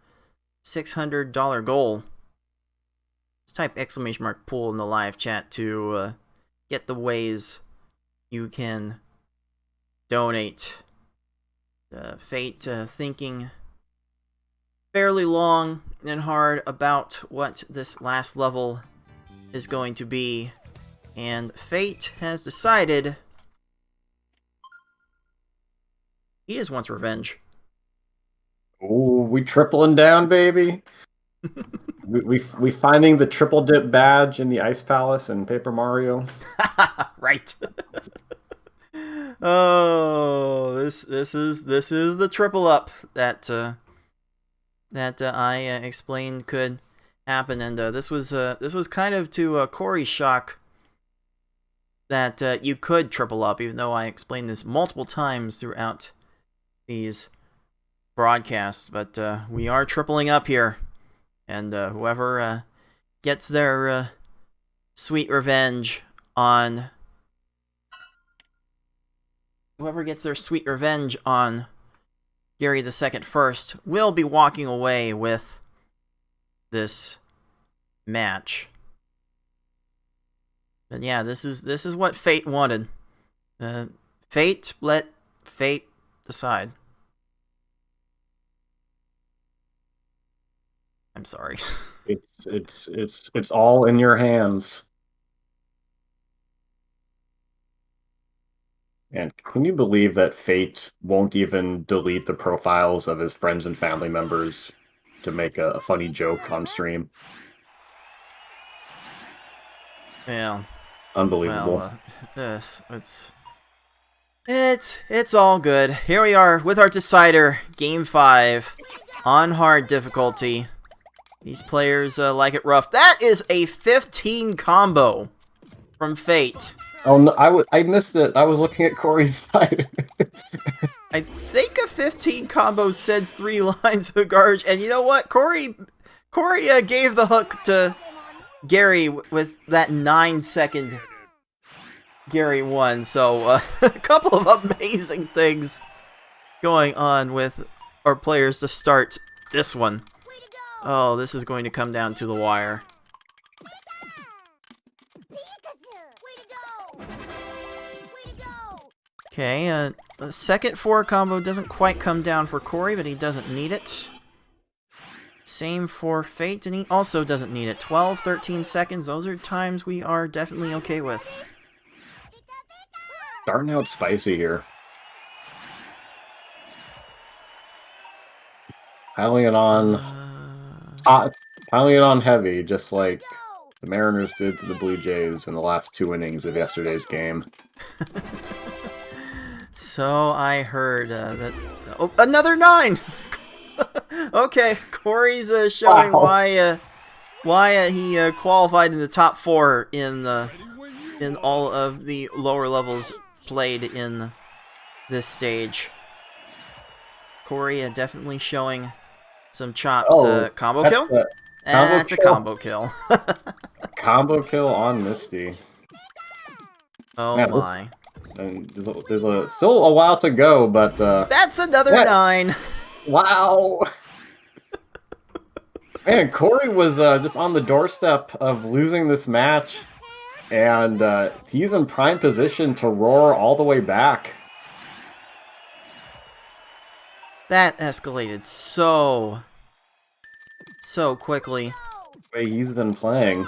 $600 goal. Let's type !pool in the live chat to get the ways you can donate. Fate thinking fairly long and hard about what this last level is going to be. And Fate has decided he just wants revenge. Ooh, we tripling down, baby. we finding the triple dip badge in the Ice Palace in Paper Mario. Right. Oh, this is the triple up that I explained could happen, and this was kind of to Corey's shock that you could triple up, even though I explained this multiple times throughout these broadcasts. But we are tripling up here, and whoever gets their sweet revenge on Gary the Second first will be walking away with this match. But yeah, this is what Fate wanted. Fate, let Fate decide. I'm sorry. It's all in your hands. And can you believe that Fate won't even delete the profiles of his friends and family members to make a funny joke on stream? Yeah. Unbelievable. Well, it's all good. Here we are with our decider, Game 5, on hard difficulty. These players like it rough. That is a 15 combo from Fate. Oh no, I missed it. I was looking at Corey's side. I think a 15 combo sends 3 lines of garbage, and you know what? Corey gave the hook to Gary with that 9-second Gary won. So a couple of amazing things going on with our players to start this one. Oh, this is going to come down to the wire. Okay, a second 4 combo doesn't quite come down for Corey, but he doesn't need it. Same for Fate, and he also doesn't need it. 12, 13 seconds, those are times we are definitely okay with. Starting out spicy here. Piling it on hot, piling it on heavy, just like the Mariners did to the Blue Jays in the last 2 innings of yesterday's game. So I heard that... Oh, another 9! Okay, Corey's showing Wow. why he qualified in the top 4 in all of the lower levels played in this stage. Corey definitely showing some chops. Oh, Combo that's kill? combo That's a kill. combo kill. Combo kill on Misty. Oh Man, my. And there's still a while to go, but That's another yeah. 9. Wow. Man, Corey was just on the doorstep of losing this match, and he's in prime position to roar all the way back. That escalated so quickly. The way he's been playing.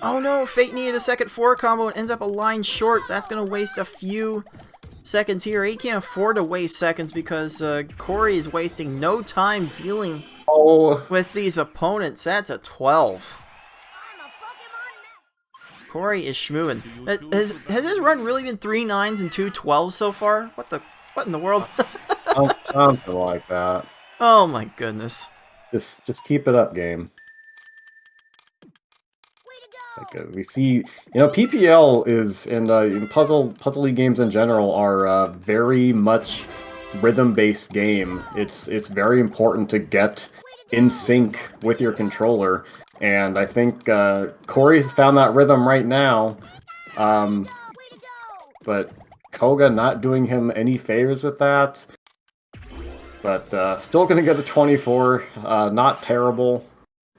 Oh no, Fate needed a second 4 combo and ends up a line short. That's going to waste a few seconds here. He can't afford to waste seconds because Corey is wasting no time dealing with these opponents. That's a 12. Corey is schmooing. Has his run really been 3 9s and 2 12s so far? What in the world? Something like that. Oh my goodness. Just keep it up, game. Like, we see, PPL is, and puzzle games in general are very much rhythm-based game. It's very important to get in sync with your controller, and I think Corey's found that rhythm right now. But Koga not doing him any favors with that. But still gonna get a 24. Not terrible.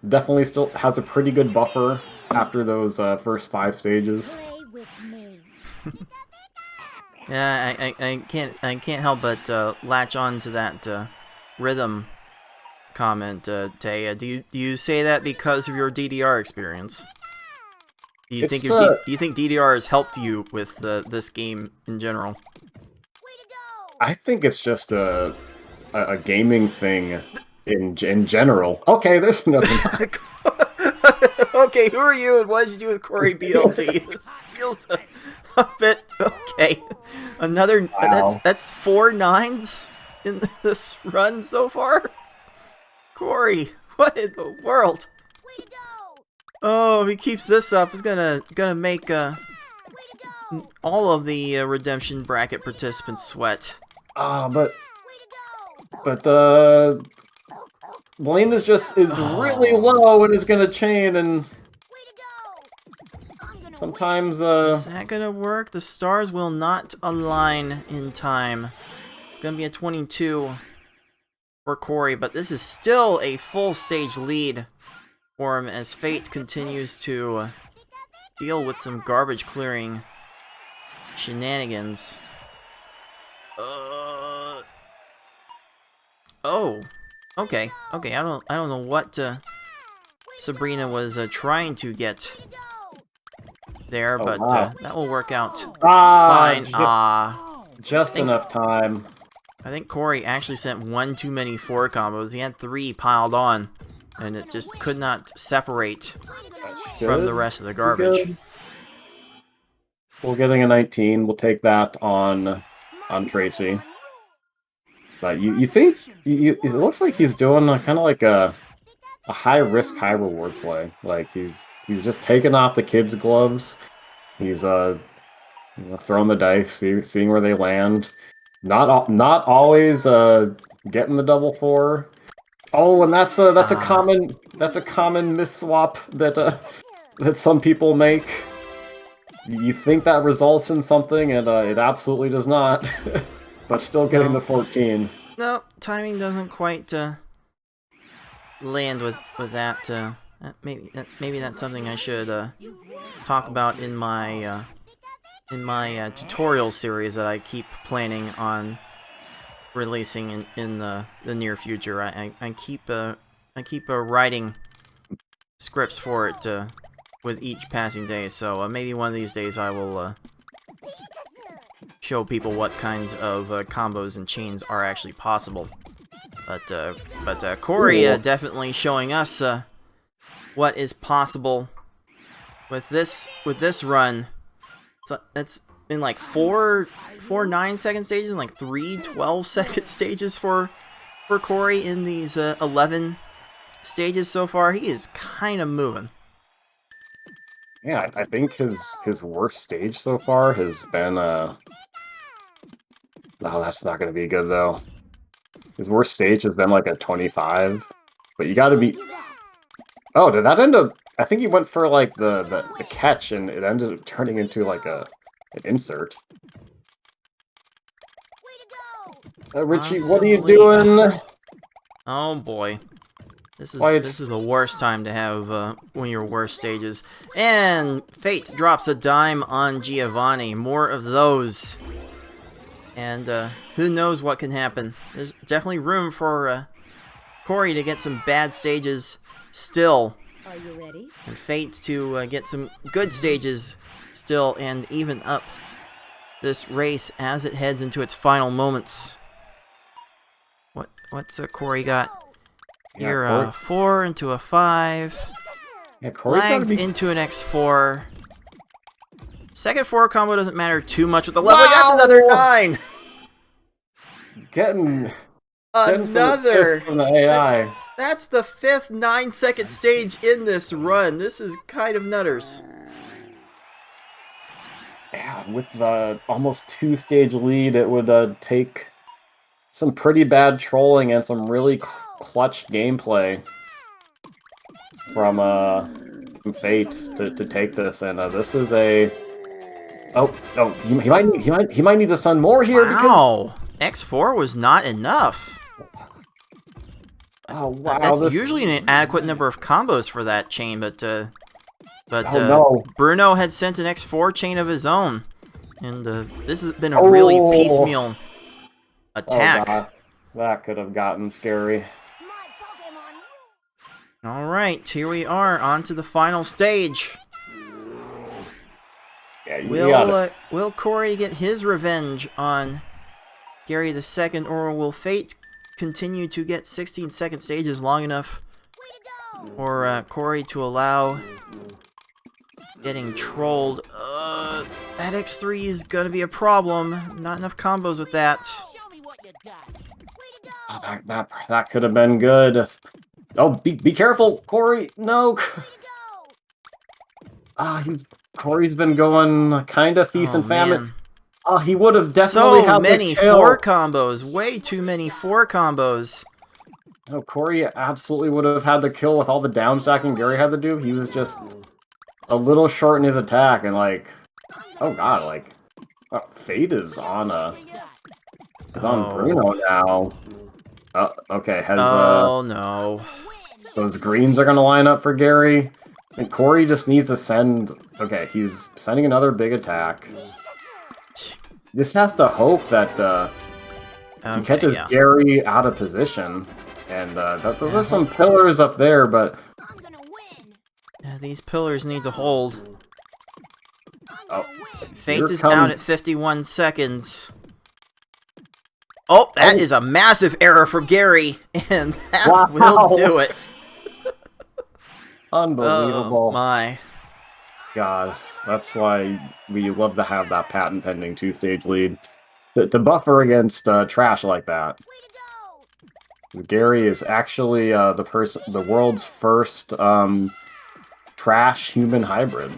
Definitely still has a pretty good buffer after those first 5 stages. Yeah, I can't help but latch on to that rhythm comment, Taya. Do you say that because of your DDR experience? Do you think do you think DDR has helped you with this game in general? I think it's just a gaming thing in general. Okay, there's nothing. Okay, who are you and what did you do with CoreyBLD? This feels a bit okay. Another that's 4 9s in this run so far. Corey, what in the world? Oh, if he keeps this up, he's gonna make all of the redemption bracket participants sweat. But Blaine is really low and is gonna chain, and sometimes is that gonna work? The stars will not align in time. It's gonna be a 22 for Corey, but this is still a full stage lead for him as Fate continues to deal with some garbage clearing shenanigans. Oh, okay. I don't know what Sabrina was trying to get there, but that will work out fine. Just enough time. I think Corey actually sent 1 too many 4 combos. He had 3 piled on, and it just could not separate from the rest of the garbage. We're getting a 19. We'll take that on Tracy. But you think it looks like he's doing kind of like a high risk, high reward play. Like he's just taking off the kids' gloves. He's throwing the dice, seeing where they land. Not always getting the double 4. Oh, and that's a common miss swap that some people make. You think that results in something, and it absolutely does not. But still getting the 14. Nope, timing doesn't quite land with that. Maybe that's something I should talk about in my tutorial series that I keep planning on releasing in the near future. I keep writing scripts for it with each passing day. So maybe one of these days I will show people what kinds of combos and chains are actually possible. But Corey definitely showing us what is possible with this run. So it's in like 4 9-second stages and like 3 12-second stages for Corey in these 11 stages so far. He is kind of moving. Yeah, I think his worst stage so far has been no, that's not going to be good, though. His worst stage has been like a 25. But you got to be... Oh, did that end up... I think he went for like the catch, and it ended up turning into like a Insert. Way to go! Richie, what are you Possibly. doing? Oh boy. This Why, is the worst time to have one of your worst stages. And Fate drops a dime on Giovanni. More of those. And who knows what can happen. There's definitely room for Corey to get some bad stages still. Are you ready? And Fate to get some good stages still and even up this race as it heads into its final moments. What's Corey got? Yeah, Here, Corey- 4 into a 5. Yeah, Corey's gotta Lags be... into an X4. Second 4 combo doesn't matter too much with the level. That's another 9! Getting some Another! assists from the AI. That's the 5th 9-second stage in this run. This is kind of nutters. Yeah, with the almost 2-stage lead, it would take some pretty bad trolling and some really clutch gameplay from Fate to take this. And this is a he might need the sun more here because Wow! X4 was not enough. oh wow, That's this... usually an adequate number of combos for that chain, but Oh, no. Bruno had sent an X4 chain of his own, and this has been a really piecemeal attack. God. That could have gotten scary. My Pokemon! All right, here we are, on to the final stage. Yeah, you got it. Will Corey get his revenge on Gary II, or will Fate continue to get 16-second stages long enough for Corey to allow getting trolled? That X3 is gonna be a problem. Not enough combos with that. Show me what you got! Way to go! That could have been good. Oh, be careful, Corey! No. Corey's been going kind of feast and famine. Man. He would have definitely So had many the kill. 4 combos. Way too many 4 combos. No, Corey absolutely would have had the kill with all the down stacking Gary had to do. He was just a little short in his attack, and like, oh god, like, Fate is on Bruno now. Okay, Oh no. those greens are gonna line up for Gary, and Corey just needs to send. Okay, he's sending another big attack. This has to hope that he catches Gary out of position, and those are some pillars up there, but I'm gonna win! Yeah, these pillars need to hold. oh, Fate here is comes- out at 51 seconds. Oh, that is a massive error for Gary, and that Wow. will do it. Unbelievable. Oh my. God, that's why we love to have that patent pending 2-stage lead. To buffer against trash like that. Way to go! Gary is actually the world's first trash human hybrid.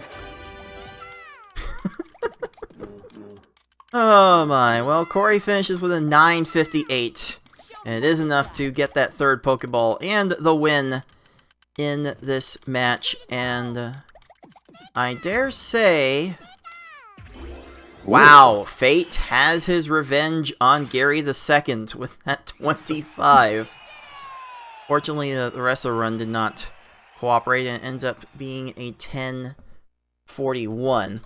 Oh my. Well, Corey finishes with a 958. And it is enough to get that third Pokeball and the win in this match. And I dare say... Wow, Fate has his revenge on Gary II with that 25. Fortunately, the rest of the run did not cooperate, and it ends up being a 10-41,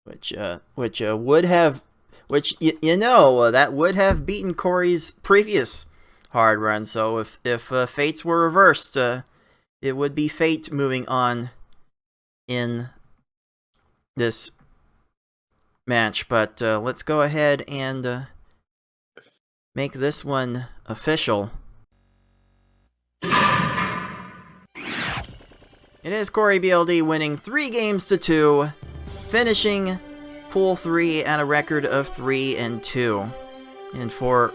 which would have, that would have beaten Corey's previous hard run. So if fates were reversed, it would be Fate moving on in this match. But let's go ahead and make this one official. It is CoreyBLD winning 3 games to 2, finishing Pool 3 at a record of 3-2. And for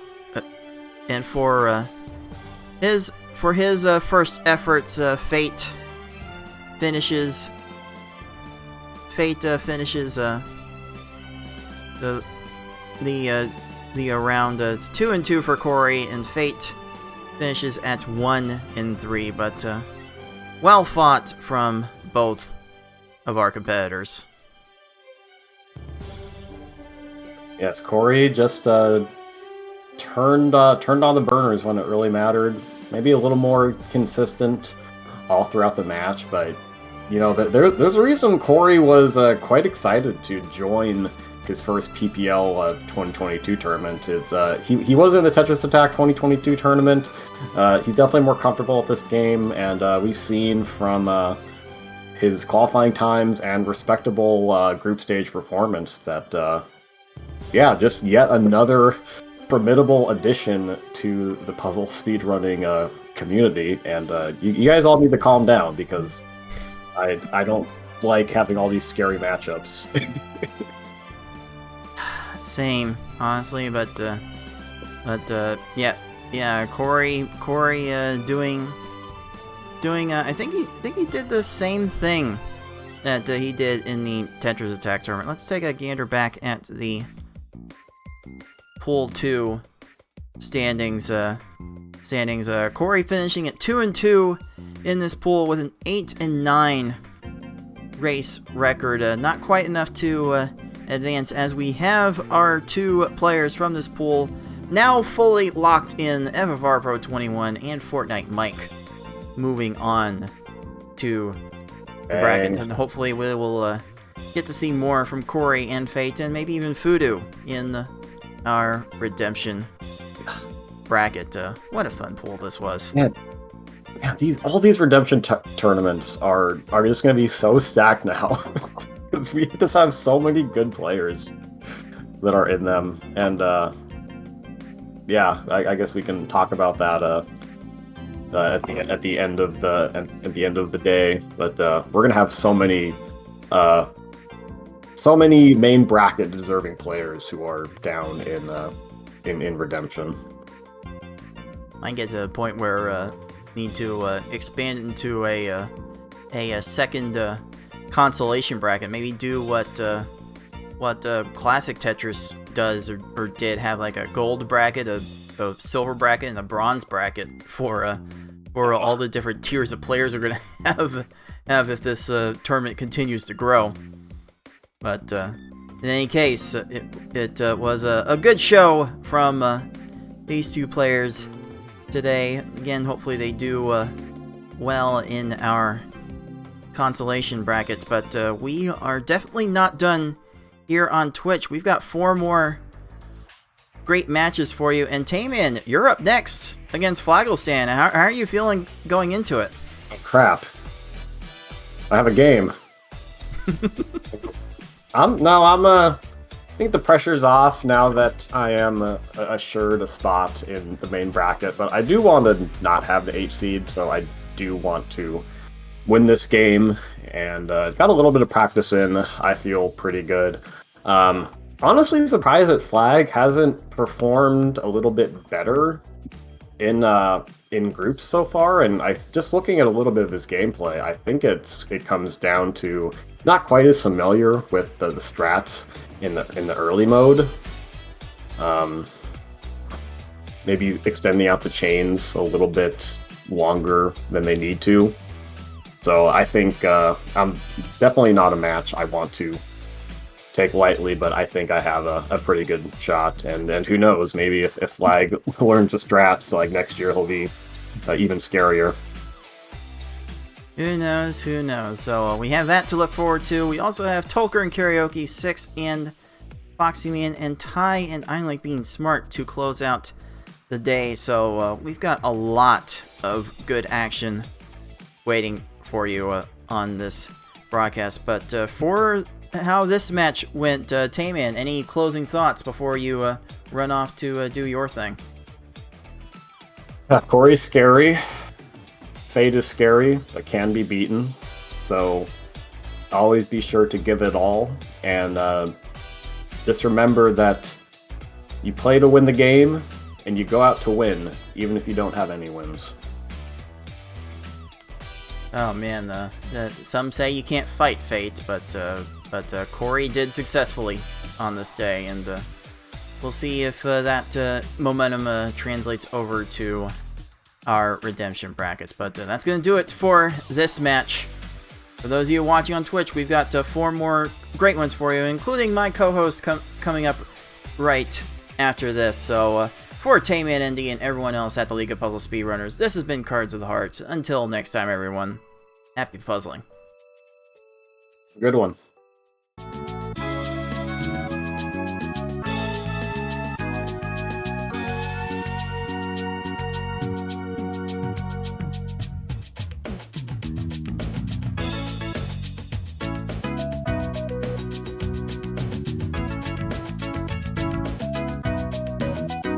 his first efforts, Fate finishes the round. It's 2-2 for Corey, and Fate finishes at 1-3. But well fought from both of our competitors. Yes, Corey just turned on the burners when it really mattered. Maybe a little more consistent all throughout the match, but you know, there's a reason Corey was quite excited to join his first PPL 2022 tournament. He was in the Tetris Attack 2022 tournament. He's definitely more comfortable at this game, and we've seen from his qualifying times and respectable group stage performance that, yeah, just yet another formidable addition to the puzzle speedrunning community. And you guys all need to calm down, because I don't like having all these scary matchups. Same, honestly, but yeah, Corey doing I think he did the same thing that he did in the Tetris Attack tournament. Let's take a gander back at the Pool 2 standings. Corey finishing at 2-2 in this pool with an 8-9 race record. Not quite enough to advance, as we have our two players from this pool now fully locked in, FFR Pro 21 and Fortnite Mike, moving on to the bracket. And hopefully we will get to see more from Corey and Fate, and maybe even Fudu in our redemption bracket. What a fun pool this was. Yeah, all these redemption tournaments are just going to be so stacked now. Because we just have so many good players that are in them, and yeah, I guess we can talk about that at the end of the day. But we're gonna have so many main bracket deserving players who are down in redemption. Might get to a point where need to expand into a second consolation bracket. Maybe do what classic Tetris does or did, have like a gold bracket, a silver bracket, and a bronze bracket for all the different tiers of players we're gonna have if this tournament continues to grow. But in any case, it was a good show from these two players today. Again, hopefully they do well in our consolation bracket, but we are definitely not done here on Twitch. We've got 4 more great matches for you, and Tayman, you're up next against Flagelstan. How are you feeling going into it? Oh, crap. I have a game. I think the pressure's off now that I am assured a spot in the main bracket, but I do want to not have the H seed, so I do want to win this game, and got a little bit of practice in. I feel pretty good. Honestly surprised that Flag hasn't performed a little bit better in groups so far, and just looking at a little bit of his gameplay, I think it comes down to not quite as familiar with the strats in the early mode. Maybe extending out the chains a little bit longer than they need to. So I think I'm definitely not a match I want to take lightly, but I think I have a pretty good shot. And who knows, maybe if Flag learns the strats, like next year he'll be even scarier. Who knows? So we have that to look forward to. We also have Tolker and Karaoke, 6 and Foxyman, and Ty and I'm Like Being Smart to close out the day. So we've got a lot of good action waiting for you on this broadcast. But for how this match went, Tayman, any closing thoughts before you run off to do your thing? Corey's scary. Fate is scary, but can be beaten. So always be sure to give it all. And just remember that you play to win the game, and you go out to win, even if you don't have any wins. Oh man, some say you can't fight Fate, but Corey did successfully on this day, and we'll see if that momentum translates over to our redemption brackets. But that's going to do it for this match. For those of you watching on Twitch, we've got 4 more great ones for you, including my co-host coming up right after this. So, for Tayman Indy and everyone else at the League of Puzzle Speedrunners, this has been Cards of the Heart. Until next time, everyone, happy puzzling. Good one.